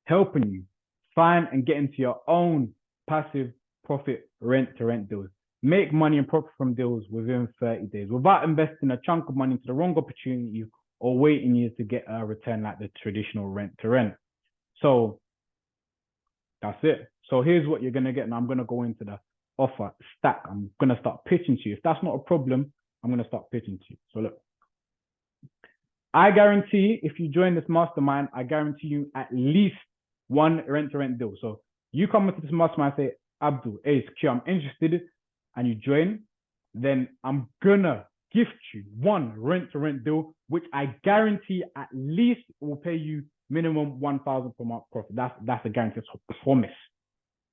helping you find and get into your own passive profit rent-to-rent deals. Make money and profit from deals within 30 days without investing a chunk of money into the wrong opportunity or waiting years to get a return like the traditional rent-to-rent. So that's it. So here's what you're going to get. Now I'm going to go into the offer stack. I'm going to start pitching to you. If that's not a problem, I'm going to start pitching to you. So look, I guarantee if you join this mastermind, I guarantee you at least 1 rent-to-rent deal. So you come into this mastermind and say, Abdul, hey, it's Q, I'm interested, and you join, then I'm gonna gift you 1 rent-to-rent deal, which I guarantee at least will pay you minimum 1,000 per month profit. That's a guarantee. It's a promise.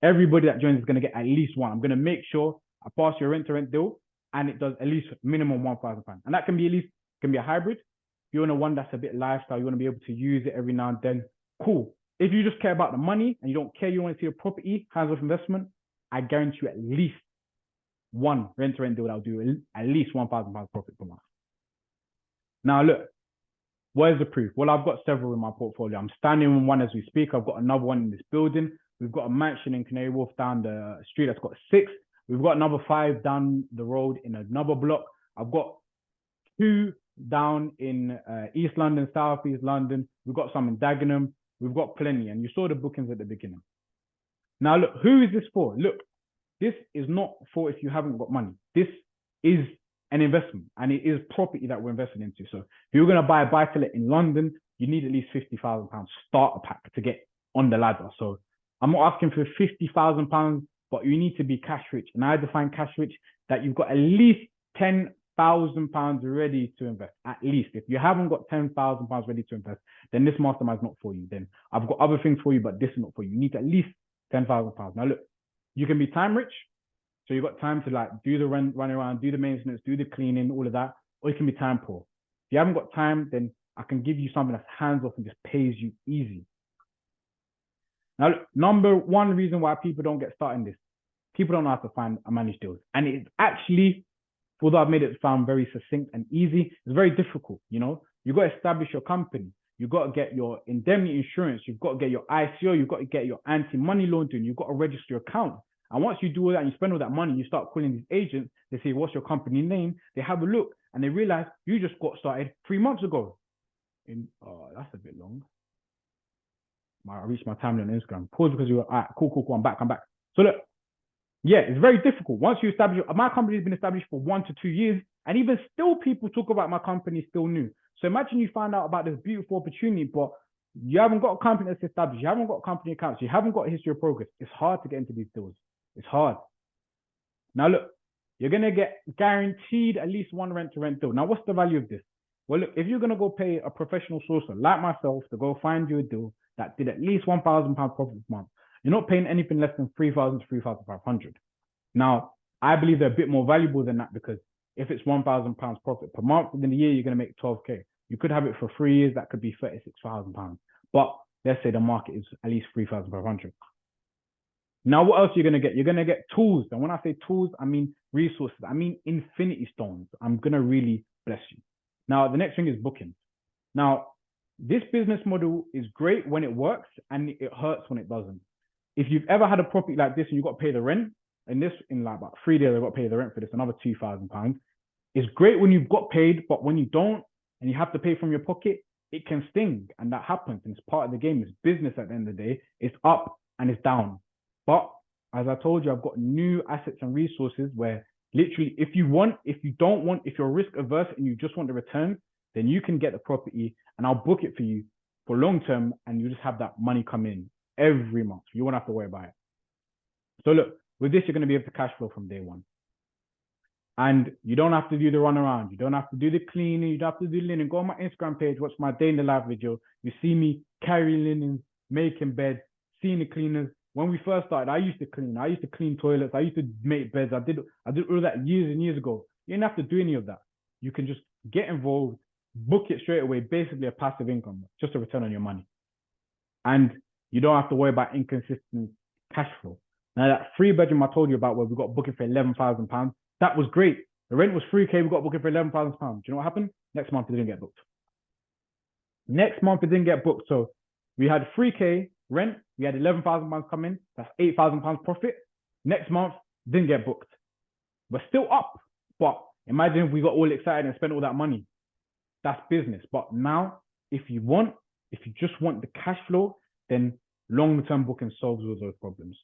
Everybody that joins is gonna get at least 1. I'm gonna make sure I pass your rent-to-rent deal, and it does at least minimum £1,000. And that can be a hybrid. If you want one that's a bit lifestyle, you want to be able to use it every now and then, cool. If you just care about the money and you don't care, you want to see a property, hands-off investment, I guarantee you at least 1 rent-to-rent deal that'll do at least £1,000 profit per month. Now look, where's the proof? Well, I've got several in my portfolio. I'm standing in one as we speak. I've got another one in this building. We've got a mansion in Canary Wharf down the street that's got 6. We've got another 5 down the road in another block. I've got 2 down in East London, South East London. We've got some in Dagenham. We've got plenty. And you saw the bookings at the beginning. Now, look, who is this for? Look, this is not for if you haven't got money. This is an investment, and it is property that we're investing into. So if you're going to buy a buy-to-let in London, you need at least £50,000 starter pack to get on the ladder. So I'm not asking for £50,000, but you need to be cash rich. And I define cash rich that you've got at least £10,000 ready to invest. At least. If you haven't got £10,000 ready to invest, then this mastermind is not for you. Then I've got other things for you, but this is not for you. You need at least £10,000. Now look, you can be time rich. So you've got time to like do the run around, do the maintenance, do the cleaning, all of that. Or you can be time poor. If you haven't got time, then I can give you something that's hands off and just pays you easy. Now, look, number one reason why people don't get started in this, people don't know how to find and manage deals. And it's actually, although I've made it sound very succinct and easy, it's very difficult. You know, you've got to establish your company. You've got to get your indemnity insurance. You've got to get your ICO. You've got to get your anti-money laundering. You've got to register your account. And once you do all that and you spend all that money, you start calling these agents. They say, what's your company name? They have a look and they realize you just got started 3 months ago. Oh, that's a bit long. I reached my timeline on Instagram. Pause because you're, all right, cool. I'm back. So look, yeah, it's very difficult. Once you establish, my company has been established for 1 to 2 years, and even still people talk about my company still new. So imagine you find out about this beautiful opportunity, but you haven't got a company that's established. You haven't got company accounts. You haven't got a history of progress. It's hard to get into these deals. It's hard. Now look, you're going to get guaranteed at least 1 rent-to-rent deal. Now, what's the value of this? Well, look, if you're going to go pay a professional sourcer like myself to go find you a deal that did at least £1,000 profit a month, you're not paying anything less than 3,000 to 3,500. Now, I believe they're a bit more valuable than that because if it's £1,000 profit per month, within a year, you're going to make 12K. You could have it for 3 years. That could be £36,000. But let's say the market is at least 3,500. Now, what else are you going to get? You're going to get tools. And when I say tools, I mean resources. I mean infinity stones. I'm going to really bless you. Now, the next thing is bookings. Now, this business model is great when it works and it hurts when it doesn't. If you've ever had a property like this and you've got to pay the rent, and this in like about 3 days, I've got to pay the rent for this, another £2,000. It's great when you've got paid, but when you don't and you have to pay from your pocket, it can sting. And that happens. And it's part of the game. It's business at the end of the day. It's up and it's down. But as I told you, I've got new assets and resources where literally, if you want, if you don't want, if you're risk averse and you just want the return, then you can get the property and I'll book it for you for long term and you just have that money come in every month. You won't have to worry about it. So look, with this, you're going to be able to cash flow from day one. And you don't have to do the runaround. You don't have to do the cleaning. You don't have to do linen. Go on my Instagram page, watch my day in the life video. You see me carrying linen, making beds, seeing the cleaners. When we first started, I used to clean toilets. I used to make beds. I did all that years and years ago. You don't have to do any of that. You can just get involved, book it straight away, basically a passive income, just a return on your money. And you don't have to worry about inconsistent cash flow. Now, that 3-bedroom I told you about where we got booking for £11,000, that was great. The rent was 3K, we got booking for £11,000. Do you know what happened? Next month, it didn't get booked. Next month, it didn't get booked. So we had 3K rent, we had £11,000 come in, that's £8,000 profit. Next month, didn't get booked. We're still up, but imagine if we got all excited and spent all that money. That's business. But now, if you just want the cash flow, then long-term booking solves all those problems.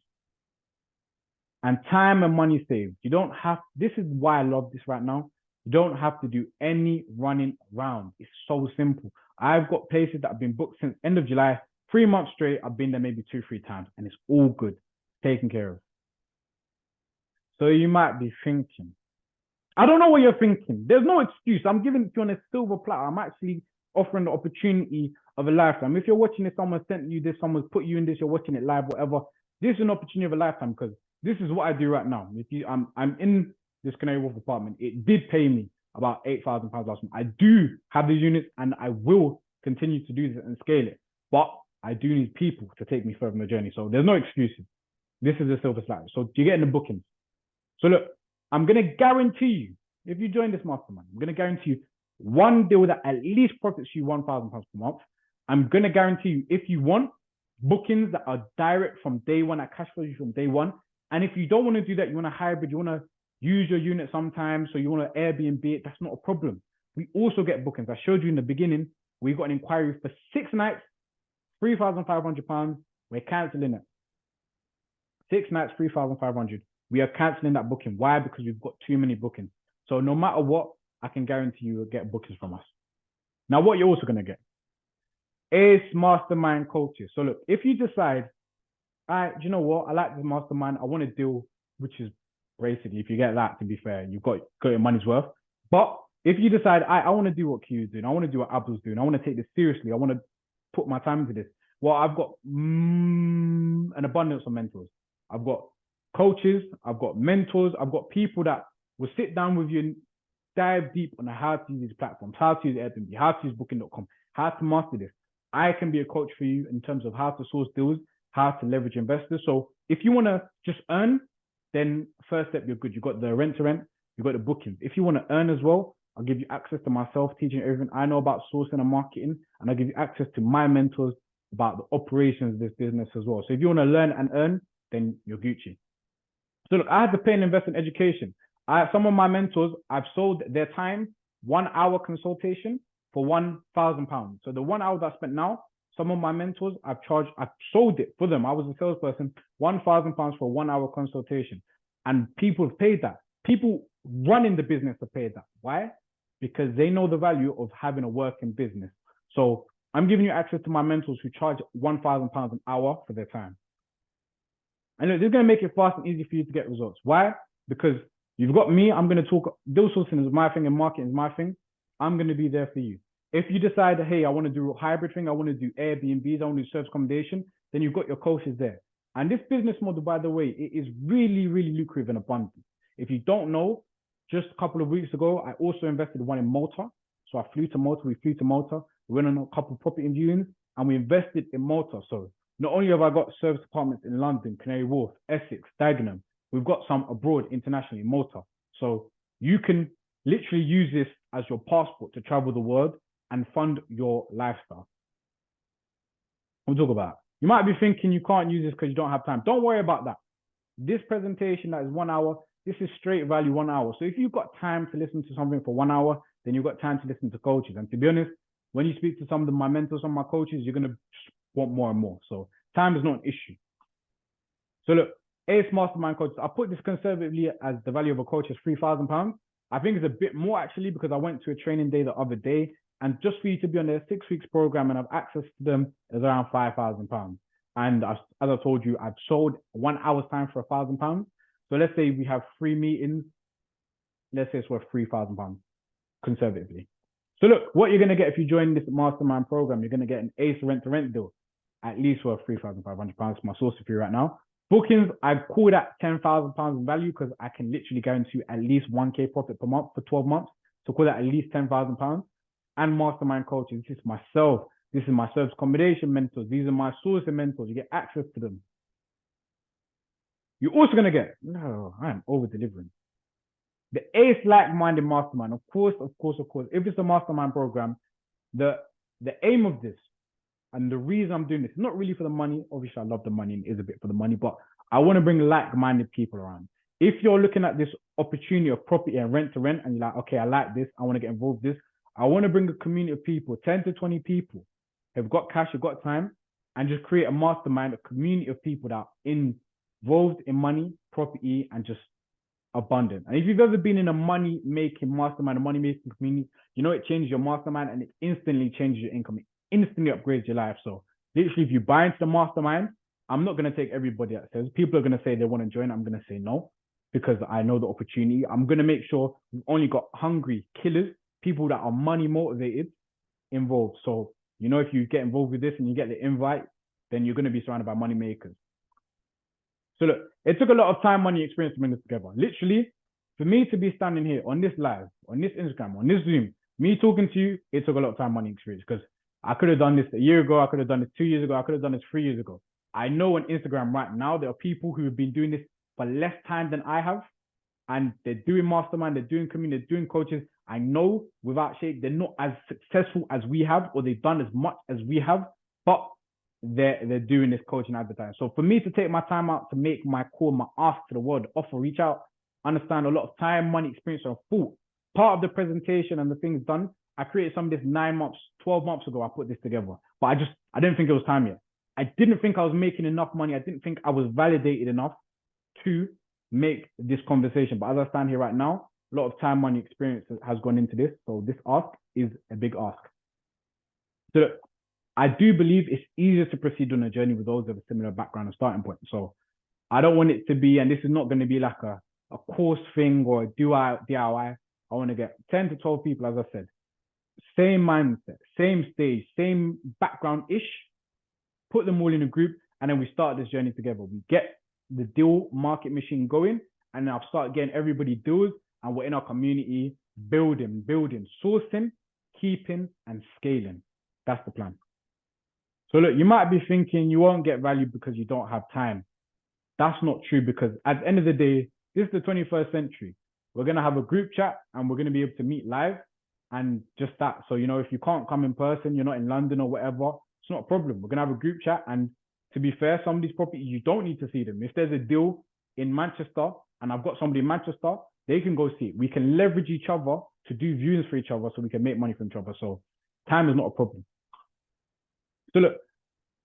And time and money saved. You don't have, this is why I love this right now. You don't have to do any running around. It's so simple. I've got places that have been booked since end of July, 3 months straight. I've been there maybe 2-3 times and it's all good, taken care of. So you might be thinking, I don't know what you're thinking. There's no excuse. I'm giving it to you on a silver platter. I'm actually offering the opportunity of a lifetime. If you're watching this, someone sent you this, someone's put you in this, you're watching it live, whatever. This is an opportunity of a lifetime because this is what I do right now. I'm in this Canary Wharf apartment. It did pay me about £8,000 last month. I do have these units and I will continue to do this and scale it. But I do need people to take me further on the journey. So there's no excuses. This is a silver platter. So you get in the bookings. So look, I'm going to guarantee you, if you join this mastermind, I'm going to guarantee you one deal that at least profits you £1,000 per month. I'm going to guarantee you, if you want, bookings that are direct from day one, that cash flow you from day one. And if you don't want to do that, you want a hybrid, you want to use your unit sometimes, so you want to Airbnb it, that's not a problem. We also get bookings. I showed you in the beginning, we got an inquiry for 6 nights, £3,500. We're cancelling it. 6 nights, 3,500. We are cancelling that booking. Why? Because we've got too many bookings. So no matter what, I can guarantee you will get bookings from us. Now, what you're also going to get is mastermind coaches. So look, if you decide, all right, do you know what? I like this mastermind. I want to deal, which is basically, if you get that, to be fair, you've got your money's worth. But if you decide, I want to do what Q's doing, I want to do what Abdul's doing, I want to take this seriously, I want to put my time into this. Well, I've got an abundance of mentors. I've got coaches, I've got mentors, I've got people that will sit down with you and dive deep on how to use these platforms, how to use Airbnb, how to use Booking.com, how to master this. I can be a coach for you in terms of how to source deals, how to leverage investors. So if you want to just earn, then first step, you're good. You've got the rent to rent, you've got the bookings. If you want to earn as well, I'll give you access to myself, teaching everything I know about sourcing and marketing, and I'll give you access to my mentors about the operations of this business as well. So if you want to learn and earn, then you're Gucci. So look, I had to pay and invest in education. Some of my mentors, I've sold their time, 1 hour consultation for £1,000. So the 1 hour that I spent now, some of my mentors, I've sold it for them. I was a salesperson, £1,000 for 1 hour consultation. And people have paid that. People running the business have paid that. Why? Because they know the value of having a working business. So I'm giving you access to my mentors who charge £1,000 an hour for their time. And look, this is going to make it fast and easy for you to get results. Why? Because you've got me. I'm going to talk. Deal sourcing is my thing and marketing is my thing. I'm going to be there for you. If you decide, hey, I want to do a hybrid thing, I want to do Airbnbs, I want to do service accommodation, then you've got your coaches there. And this business model, by the way, it is really, really lucrative and abundant. If you don't know, just a couple of weeks ago, I also invested one in Malta. So I flew to Malta. We flew to Malta. We went on a couple of property viewings and we invested in Malta. So not only have I got service apartments in London, Canary Wharf, Essex, Dagenham, we've got some abroad internationally in Malta. So you can literally use this as your passport to travel the world and fund your lifestyle. We'll talk about it. You might be thinking you can't use this because you don't have time. Don't worry about that. This presentation that is 1 hour, this is straight value 1 hour. So if you've got time to listen to something for 1 hour, then you've got time to listen to coaches. And to be honest, when you speak to some of my mentors, some of my coaches, you're going to want more and more. So time is not an issue. So look, ACE Mastermind coaches, I put this conservatively as the value of a coach is £3,000. I think it's a bit more actually because I went to a training day the other day, and just for you to be on their 6 weeks program and have access to them is around £5,000. And as I told you, I've sold 1 hour's time for £1,000. So let's say we have 3 meetings. Let's say it's worth £3,000 conservatively. So look, what you're going to get if you join this mastermind program, you're going to get an ACE rent-to-rent deal, at least worth £3,500. My source fee right now. Bookings, I call that £10,000 in value because I can literally guarantee at least 1K profit per month for 12 months. So call that at least £10,000. And mastermind coaching, this is myself. This is my service accommodation mentors. These are my sourcing mentors. You get access to them. You're also going to get, no, I am over-delivering. The ACE like-minded mastermind, of course. If it's a mastermind program, the aim of this and the reason I'm doing this is not really for the money. Obviously, I love the money and it is a bit for the money, but I want to bring like-minded people around. If you're looking at this opportunity of property and rent to rent and you're like, okay, I like this, I want to get involved in this, I want to bring a community of people, 10 to 20 people who've got cash, who've got time, and just create a mastermind, a community of people that are involved in money, property, and just abundant. And if you've ever been in a money-making mastermind, a money-making community, you know it changes your mastermind and it instantly changes your income. It instantly upgrades your life. So literally, if you buy into the mastermind, I'm not going to take everybody that says. People are going to say they want to join. I'm going to say no because I know the opportunity. I'm going to make sure we've only got hungry killers, people that are money motivated involved. So, you know, if you get involved with this and you get the invite, then you're going to be surrounded by money makers. So look, it took a lot of time, money, experience to bring this together. Literally, for me to be standing here on this live, on this Instagram, on this Zoom, me talking to you, it took a lot of time, money, experience because I could have done this a year ago. I could have done this 2 years ago. I could have done this 3 years ago. I know on Instagram right now, there are people who have been doing this for less time than I have. And they're doing mastermind, they're doing community, they're doing coaches. I know without shade, they're not as successful as we have, or they've done as much as we have. But they're doing this coaching advertising. So for me to take my time out to make my call, my ask to the world, offer, reach out, understand a lot of time, money, experience, and thought. Part of the presentation and the things done, I created some of this 9 months, 12 months ago. I put this together, but I didn't think it was time yet. I didn't think I was making enough money. I didn't think I was validated enough to make this conversation. But as I stand here right now, a lot of time, money, experience has gone into this. So this ask is a big ask. So I do believe it's easier to proceed on a journey with those of a similar background and starting point. So I don't want it to be, and this is not going to be like a course thing or a DIY. I want to get 10 to 12 people, as I said, same mindset, same stage, same background-ish, put them all in a group, and then we start this journey together. We get the deal market machine going, and then I'll start getting everybody deals, and we're in our community, building, sourcing, keeping, and scaling. That's the plan. So look, you might be thinking you won't get value because you don't have time. That's not true, because at the end of the day, this is the 21st century. We're going to have a group chat and we're going to be able to meet live and just that. So, you know, if you can't come in person, you're not in London or whatever, it's not a problem. We're going to have a group chat. And to be fair, some of these properties, you don't need to see them. If there's a deal in Manchester and I've got somebody in Manchester, they can go see it. We can leverage each other to do viewings for each other so we can make money from each other. So time is not a problem. So look,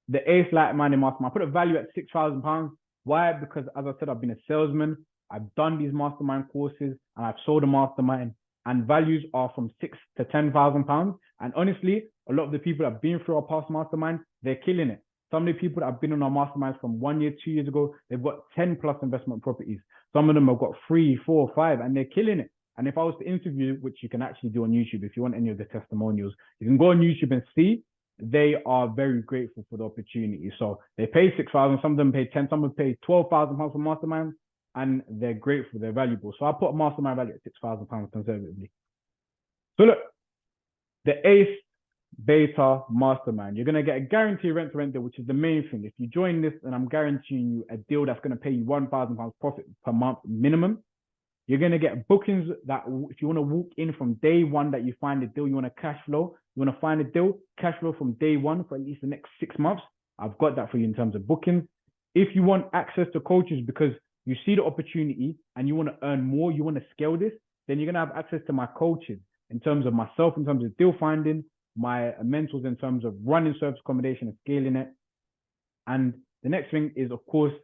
the ACE like-minded mastermind, I put a value at £6,000. Why? Because as I said, I've been a salesman. I've done these mastermind courses and I've sold a mastermind, and values are from £6,000 to £10,000. And honestly, a lot of the people that have been through our past mastermind, they're killing it. Some of the people that have been on our masterminds from 1 year, 2 years ago, they've got 10 plus investment properties. Some of them have got 3, 4, 5, and they're killing it. And if I was to interview, which you can actually do on YouTube, if you want any of the testimonials, you can go on YouTube and see. They are very grateful for the opportunity. So they pay 6,000, some of them pay 10, some of them pay 12,000 pounds for mastermind, and they're grateful, they're valuable. So I put a mastermind value at 6,000 pounds conservatively. So look, the ACE Beta Mastermind, you're gonna get a guaranteed rent to rent deal, which is the main thing. If you join this, then I'm guaranteeing you a deal that's gonna pay you £1,000 profit per month minimum. You're going to get bookings that if you want to walk in from day one that you find a deal, you want to cash flow, you want to find a deal, cash flow from day one for at least the next 6 months. I've got that for you in terms of bookings. If you want access to coaches because you see the opportunity and you want to earn more, you want to scale this, then you're going to have access to my coaches in terms of myself, in terms of deal finding, my mentors in terms of running service accommodation and scaling it. And the next thing is, of course,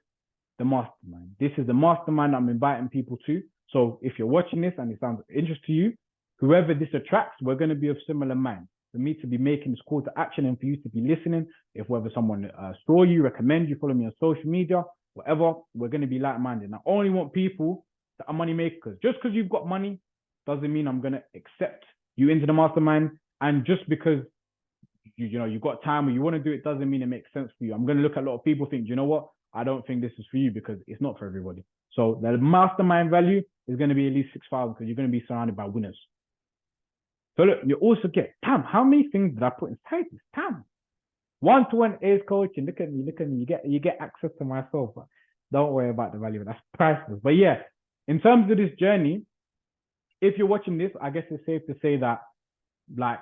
the mastermind. This is the mastermind I'm inviting people to. So if you're watching this and it sounds of interest to you, whoever this attracts, we're going to be of similar mind. For me to be making this call to action and for you to be listening, if whether someone saw you, recommend you, follow me on social media, whatever, we're going to be like-minded. I only want people that are money makers. Just because you've got money doesn't mean I'm going to accept you into the mastermind. And just because you know you've got time or you want to do it doesn't mean it makes sense for you. I'm going to look at a lot of people think, you know what? I don't think this is for you because it's not for everybody. So the mastermind value is going to be at least 6,000 because you're going to be surrounded by winners. So look, you also get, Tam, how many things did I put inside this? Tam, one-to-one ACE coaching. Look at me. You get access to myself. But don't worry about the value. That's priceless. But yeah, in terms of this journey, if you're watching this, I guess it's safe to say that like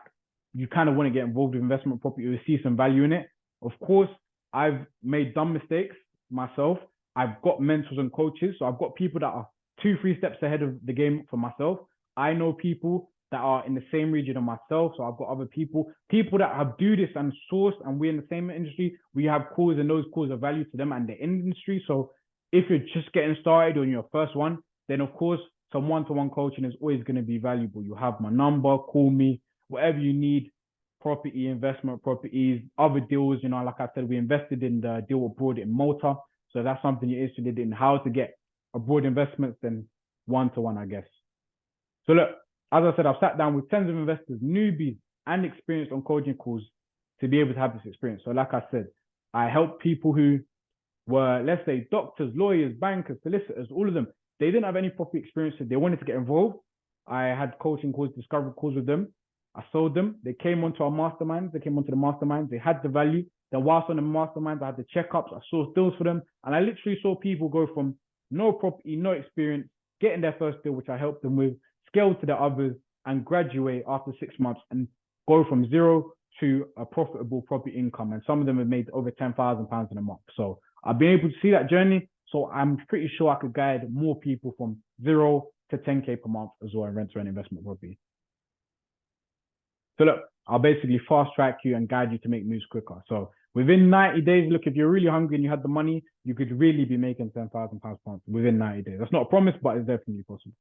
you kind of want to get involved with investment property, you see some value in it. Of course, I've made dumb mistakes myself. I've got mentors and coaches. So I've got people that are 2-3 steps ahead of the game for myself. I know people that are in the same region of myself. So I've got other people that have do this and source, and we're in the same industry. We have calls and those calls are value to them and the industry. So if you're just getting started on your first one, then of course, some one-to-one coaching is always going to be valuable. You have my number, call me, whatever you need, property, investment properties, other deals. You know, like I said, we invested in the deal abroad in Malta. So that's something you're interested in, how to get abroad investments, then one-to-one, I guess. So look, as I said, I've sat down with tens of investors, newbies, and experienced on coaching calls to be able to have this experience. So like I said, I help people who were, let's say, doctors, lawyers, bankers, solicitors, all of them. They didn't have any property experience. They wanted to get involved. I had coaching calls, discovery calls with them. I sold them. They came onto our masterminds. They came onto the masterminds. They had the value. Then whilst on the masterminds, I had the checkups. I saw deals for them. And I literally saw people go from no property, no experience, getting their first deal, which I helped them with, scale to the others, and graduate after 6 months and go from 0 to a profitable property income. And some of them have made over £10,000 in a month. So I've been able to see that journey. So I'm pretty sure I could guide more people from 0 to 10K per month as well in rent-to-rent investment property. So look, I'll basically fast track you and guide you to make moves quicker. So within 90 days, look, if you're really hungry and you had the money, you could really be making £10,000 per month within 90 days. That's not a promise, but it's definitely possible.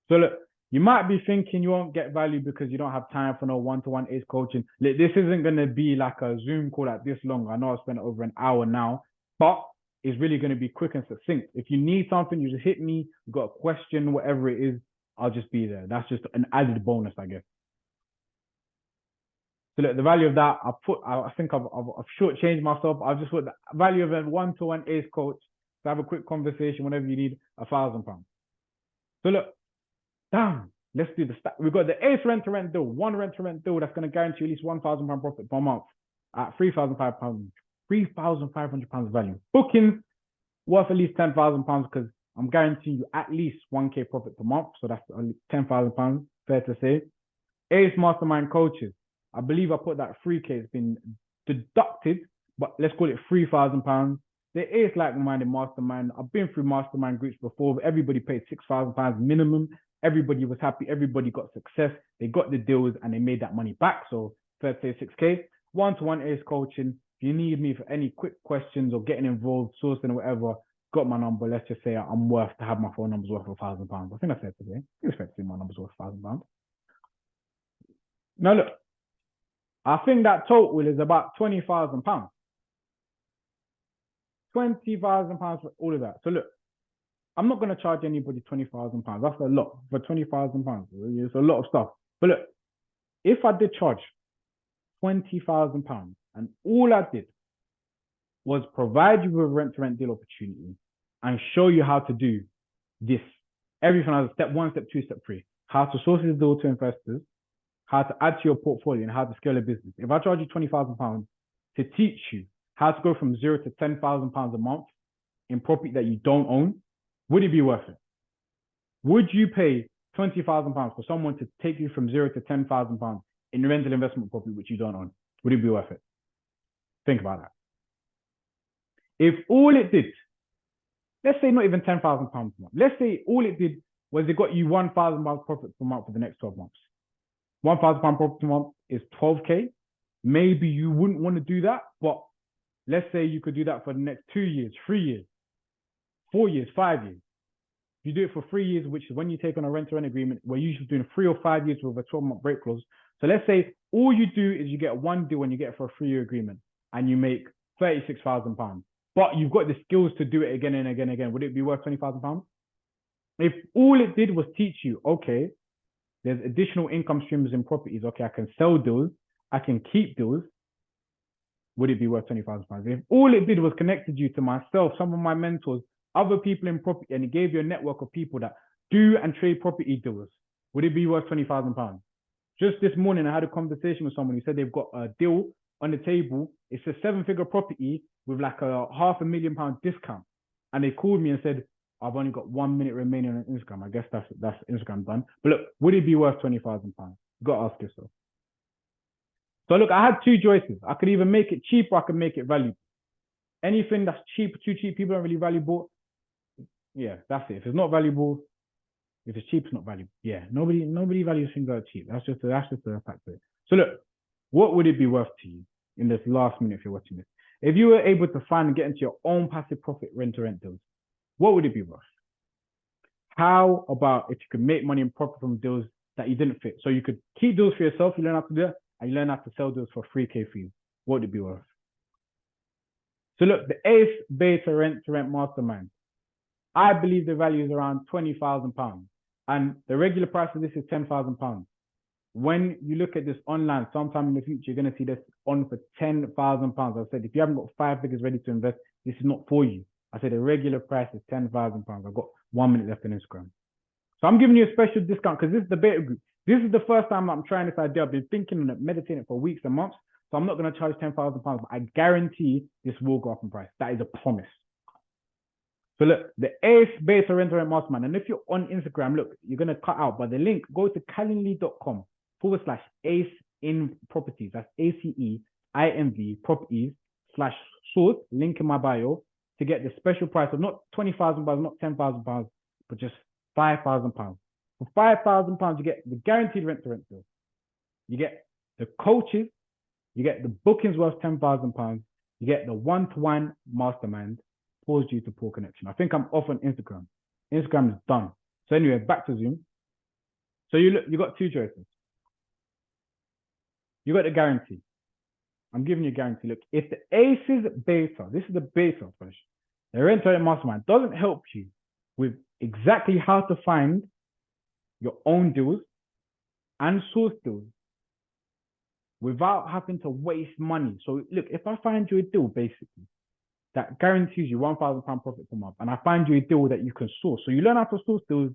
So look, you might be thinking you won't get value because you don't have time for no one-to-one ACE coaching. Look, this isn't going to be like a Zoom call like this long. I know I spent over an hour now, but it's really going to be quick and succinct. If you need something, you just hit me. You got a question, whatever it is, I'll just be there. That's just an added bonus, I guess. So look, the value of that, I think I've shortchanged myself. I've just put the value of a one-to-one ACE coach to have a quick conversation whenever you need £1,000. So look, damn, let's do the stat. We've got the ACE rent-to-rent deal, one rent-to-rent deal that's going to guarantee at least £1,000 profit per month at £3,500 value. Bookings worth at least £10,000 because I'm guaranteeing you at least 1K profit per month. So that's £10,000, fair to say. ACE mastermind coaches. I believe I put that 3K. It's been deducted, but let's call it £3,000. The ACE like-minded mastermind. I've been through mastermind groups before. Everybody paid £6,000 minimum. Everybody was happy. Everybody got success. They got the deals and they made that money back. So fair to say 6K. One-to-one ACE coaching. If you need me for any quick questions or getting involved, sourcing or whatever, got my number. Let's just say I'm worth to have my phone numbers worth £1,000. I think I said today. It's fair to say my number's worth £1,000. Now look, I think that total is about £20,000. £20,000 for all of that. So look, I'm not going to charge anybody £20,000. That's a lot for £20,000. It's a lot of stuff. But look, if I did charge £20,000 and all I did was provide you with a rent-to-rent deal opportunity and show you how to do this, everything as step 1, step 2, step 3, how to source this deal to investors, how to add to your portfolio and how to scale a business. If I charge you £20,000 to teach you how to go from 0 to £10,000 a month in property that you don't own, would it be worth it? Would you pay £20,000 for someone to take you from 0 to £10,000 in rental investment property which you don't own? Would it be worth it? Think about that. If all it did, let's say not even £10,000 a month, let's say all it did was it got you £1,000 profit per month for the next 12 months. £1,000 profit per month is 12K. Maybe you wouldn't want to do that, but let's say you could do that for the next 2 years, 3 years, 4 years, 5 years. If you do it for 3 years, which is when you take on a rent-to-rent agreement, we're usually doing 3 or 5 years with a 12-month break clause. So let's say all you do is you get one deal and you get it for a 3-year agreement and you make £36,000, but you've got the skills to do it again and again and again. Would it be worth £20,000? If all it did was teach you, okay, there's additional income streams in properties. Okay, I can sell deals. I can keep deals. Would it be worth £20,000? If all it did was connected you to myself, some of my mentors, other people in property, and it gave you a network of people that do and trade property deals, would it be worth £20,000? Just this morning, I had a conversation with someone who said they've got a deal on the table. It's a 7-figure property with like a £500,000 discount. And they called me and said, I've only got 1 minute remaining on Instagram. I guess that's Instagram done. But look, would it be worth £20,000? You've got to ask yourself. So look, I had 2 choices. I could either make it cheap or I could make it valuable. Anything that's cheap, too cheap, people don't really valuable. Yeah, that's it. If it's not valuable, if it's cheap, it's not valuable. Yeah, nobody values things that are cheap. That's just a fact of it. So look, what would it be worth to you in this last minute if you're watching this? If you were able to find and get into your own passive profit rent-to-rent deals, what would it be worth? How about if you could make money and profit from deals that you didn't fit? So you could keep deals for yourself, you learn how to do it, and you learn how to sell deals for 3K fees. What would it be worth? So look, the ACE beta rent-to-rent mastermind, I believe the value is around £20,000. And the regular price of this is £10,000. When you look at this online, sometime in the future, you're going to see this on for £10,000. I said, if you haven't got 5 figures ready to invest, this is not for you. I said the regular price is £10,000. I've got 1 minute left on Instagram. So I'm giving you a special discount because this is the beta group. This is the first time I'm trying this idea. I've been thinking on it, meditating for weeks and months. So I'm not going to charge £10,000, but I guarantee this will go up in price. That is a promise. So look, the ACE beta rent-to-rent mastermind. And if you're on Instagram, look, you're going to cut out, but the link, go to calendly.com/ACE in properties. That's ACEINV properties/source, link in my bio, to get the special price of not £20,000, not £10,000, but just £5,000. For £5,000, you get the guaranteed rent to rent bill. You get the coaches, you get the bookings worth £10,000, you get the one-to-one mastermind. Pause due to poor connection. I think I'm off on Instagram. Instagram is done. So anyway, back to Zoom. So you got two choices. You got the guarantee. I'm giving you a guarantee. Look, if the ACEs beta, this is the beta version, the rent-to-rent mastermind doesn't help you with exactly how to find your own deals and source deals without having to waste money. So look, if I find you a deal basically that guarantees you £1,000 profit per month, and I find you a deal that you can source, so you learn how to source deals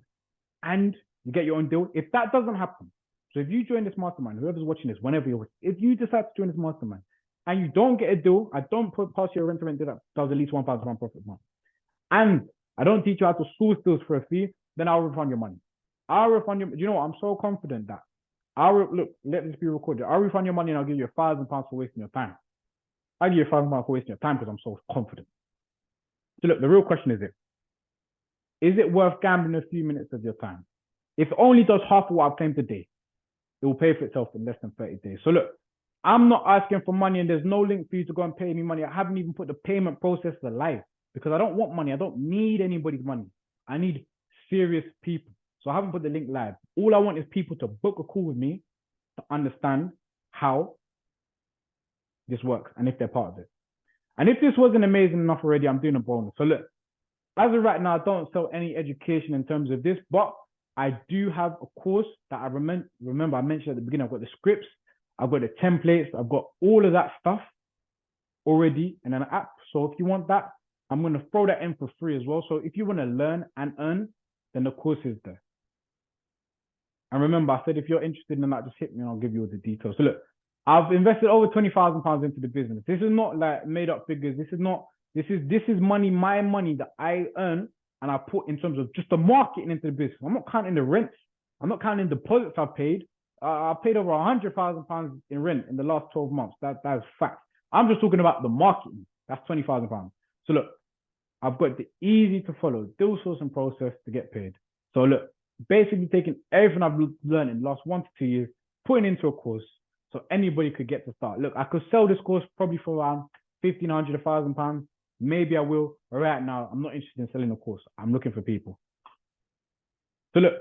and you get your own deal. If that doesn't happen, so if you join this mastermind, whoever's watching this, whenever you're watching, if you decide to join this mastermind and you don't get a deal, I don't pass you a rent-to-rent deal that does at least £1,000 profit per month, and I don't teach you how to source deals for a fee, then I'll refund your money. I'll refund you. You know what? I'm so confident that look, let this be recorded. I'll refund your money and I'll give you £1,000 for wasting your time. I'll give you £1,000 for wasting your time because I'm so confident. So look, the real question is it worth gambling a few minutes of your time? If it only does half of what I've claimed today, it will pay for itself in less than 30 days. So look, I'm not asking for money and there's no link for you to go and pay me money. I haven't even put the payment process alive because I don't want money. I don't need anybody's money. I need serious people. So I haven't put the link live. All I want is people to book a call with me to understand how this works and if they're part of it. And if this wasn't amazing enough already, I'm doing a bonus. So look, as of right now, I don't sell any education in terms of this, but I do have a course that I remember I mentioned at the beginning. I've got the scripts, I've got the templates, I've got all of that stuff already in an app. So if you want that, I'm going to throw that in for free as well. So if you want to learn and earn, then the course is there. And remember, I said if you're interested in that, just hit me and I'll give you all the details. So look, I've invested over £20,000 into the business. This is not like made up figures. This is money, my money that I earn and I put in terms of just the marketing into the business. I'm not counting the rents. I'm not counting deposits I've paid. I paid over £100,000 in rent in the last 12 months. That's fact. I'm just talking about the marketing. That's £20,000. So look, I've got the easy to follow deal sourcing process to get paid. So look, basically taking everything I've learned in the last 1 to 2 years, putting into a course so anybody could get to start. Look, I could sell this course probably for around £1,500, £1,000. Maybe I will. But right now, I'm not interested in selling a course. I'm looking for people. So look,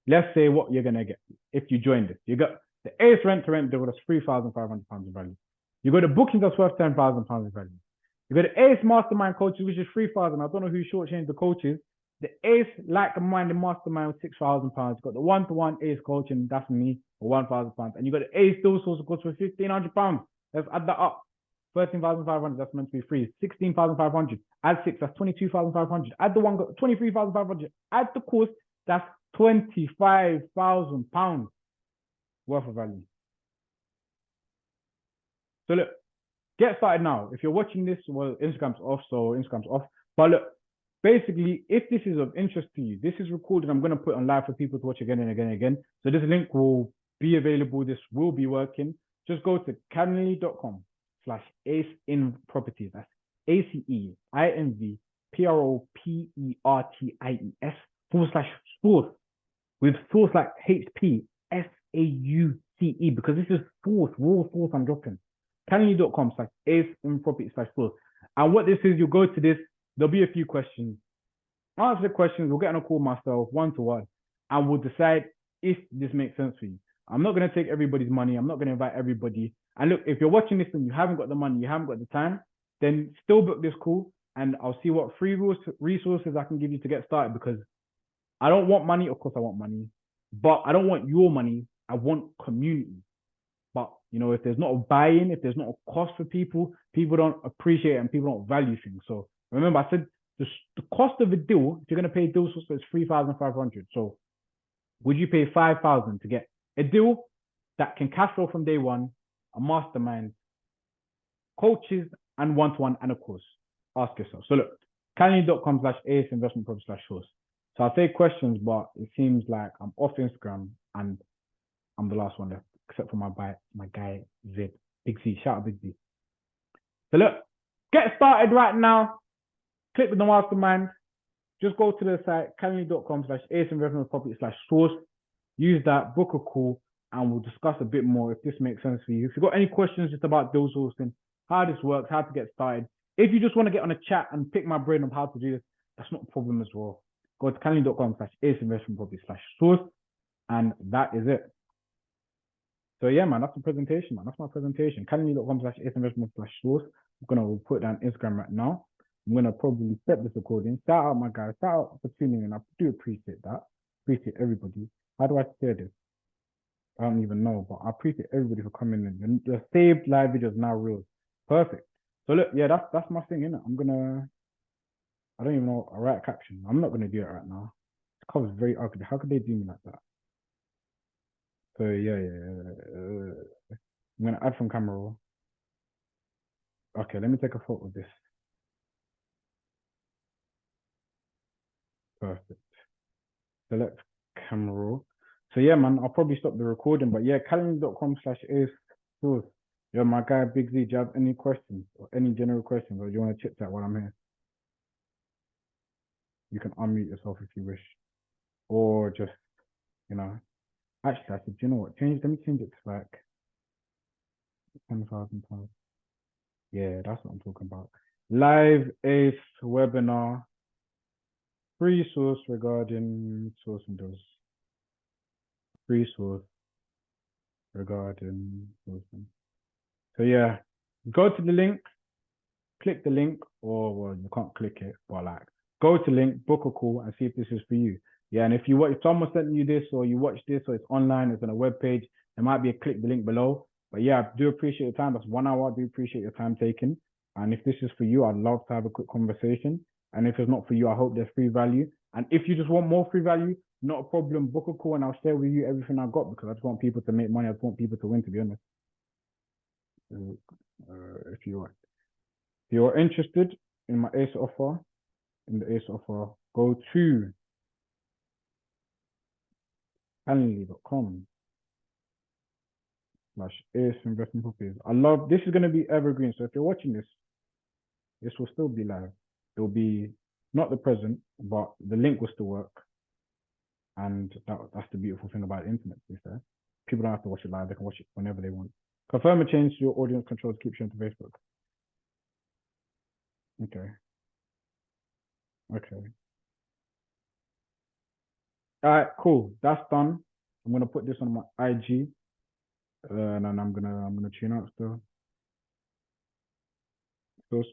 let's say what you're going to get if you join this. You got the ACE rent-to-rent deal that's £3,500 in value. You got the bookings that's worth £10,000 in value. You got the ACE mastermind coaches, which is £3,000. I don't know who shortchanged the coaches. The ACE like-minded mastermind with £6,000. You got the one-to-one ACE coaching, that's me, for £1,000. And you got the ACE deal source course for £1,500. Let's add that up. 13,500, that's meant to be free. 16,500. Add 6, that's 22,500. Add the one, 23,500. Add the course, that's £25,000 worth of value. So look, get started now. If you're watching this, well, Instagram's off, so Instagram's off. But look, basically, if this is of interest to you, this is recorded. I'm going to put on live for people to watch again and again and again. So this link will be available. This will be working. Just go to calendly.com/ACEINVProperties. That's ACEINVProperties/source with source like HPSAUCE because this is source, raw source I'm dropping. Calendly.com/ACEINVProperties/source. And what this is, you'll go to this. There'll be a few questions. Answer the questions. We'll get on a call myself, one-to-one, and we'll decide if this makes sense for you. I'm not going to take everybody's money. I'm not going to invite everybody. And look, if you're watching this and you haven't got the money, you haven't got the time, then still book this call and I'll see what free resources I can give you to get started because I don't want money. Of course I want money, but I don't want your money. I want community. But, you know, if there's not a buy-in, if there's not a cost for people, people don't appreciate it and people don't value things. So remember, I said the cost of a deal, if you're going to pay a deal source, is 3,500. So would you pay 5,000 to get a deal that can cash flow from day one, a mastermind, coaches, and one-to-one, and of course, ask yourself. So look, calendly.com/ACEINVestmentProperties/source. So I'll take questions, but it seems like I'm off Instagram and I'm the last one left. except for my guy Zed. Big Z, shout out Big Z. So look, get started right now. Click with the mastermind. Just go to the site, calendly.com/ace-investment-property/source. Use that, book a call, and we'll discuss a bit more if this makes sense for you. If you've got any questions just about deal sourcing, how this works, how to get started, if you just want to get on a chat and pick my brain on how to do this, that's not a problem as well. Go to calendly.com/ace-investment-property/source, and that is it. So yeah, man, that's the presentation, man. That's my presentation. Calendly.com/ace-investment-source. I'm gonna put it on Instagram right now. I'm gonna probably set this recording. Shout out my guys. Shout out for tuning in. I do appreciate that. Appreciate everybody. How do I say this? I don't even know, but I appreciate everybody for coming in. The saved live videos now real. Perfect. So look, yeah, that's my thing, innit? I don't even know a right caption. I'm not gonna do it right now. The cover's very ugly. How could they do me like that? So yeah. I'm gonna add from camera roll. Okay, let me take a photo of this. Perfect. Select camera roll. So yeah, man, I'll probably stop the recording, but yeah, calendly.com/ace-source. Yo, my guy Big Z, do you have any questions or any general questions, or do you want to chit chat while I'm here? You can unmute yourself if you wish, or just, you know, actually, I said, you know what? Let me change it to like 10,000 pounds. Yeah, that's what I'm talking about. Live ACE webinar, free source regarding sourcing deals. Free source regarding sourcing. So yeah, go to the link, click the link, or well, you can't click it, but like go to link, book a call, and see if this is for you. Yeah, and if someone sent you this, or you watch this, or it's online, it's on a web page, there might be a click the link below. But yeah, I do appreciate your time. That's 1 hour. I do appreciate your time taken. And if this is for you, I'd love to have a quick conversation. And if it's not for you, I hope there's free value. And if you just want more free value, not a problem. Book a call, and I'll share with you everything I got, because I just want people to make money. I just want people to win, to be honest. If you're interested in my ACE offer, go to calendly.com/ace investment properties. I love this is going to be evergreen. So if you're watching this, this will still be live. It will be not the present, but the link will still work. And that's the beautiful thing about the internet, to be fair. People don't have to watch it live, they can watch it whenever they want. Confirm a change to your audience controls, keep sharing to Facebook. Okay. All right, cool. That's done. I'm gonna put this on my IG, and then I'm gonna tune out still. So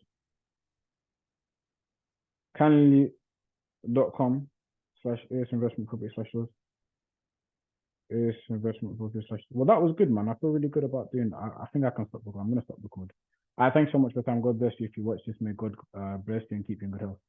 calendly.com/ace investment property/source. Ace investment property/. Well, that was good, man. I feel really good about doing that. I think I can stop recording. I'm gonna stop recording. All right, thanks so much for the time. God bless you. If you watch this, may God bless you and keep you in good health.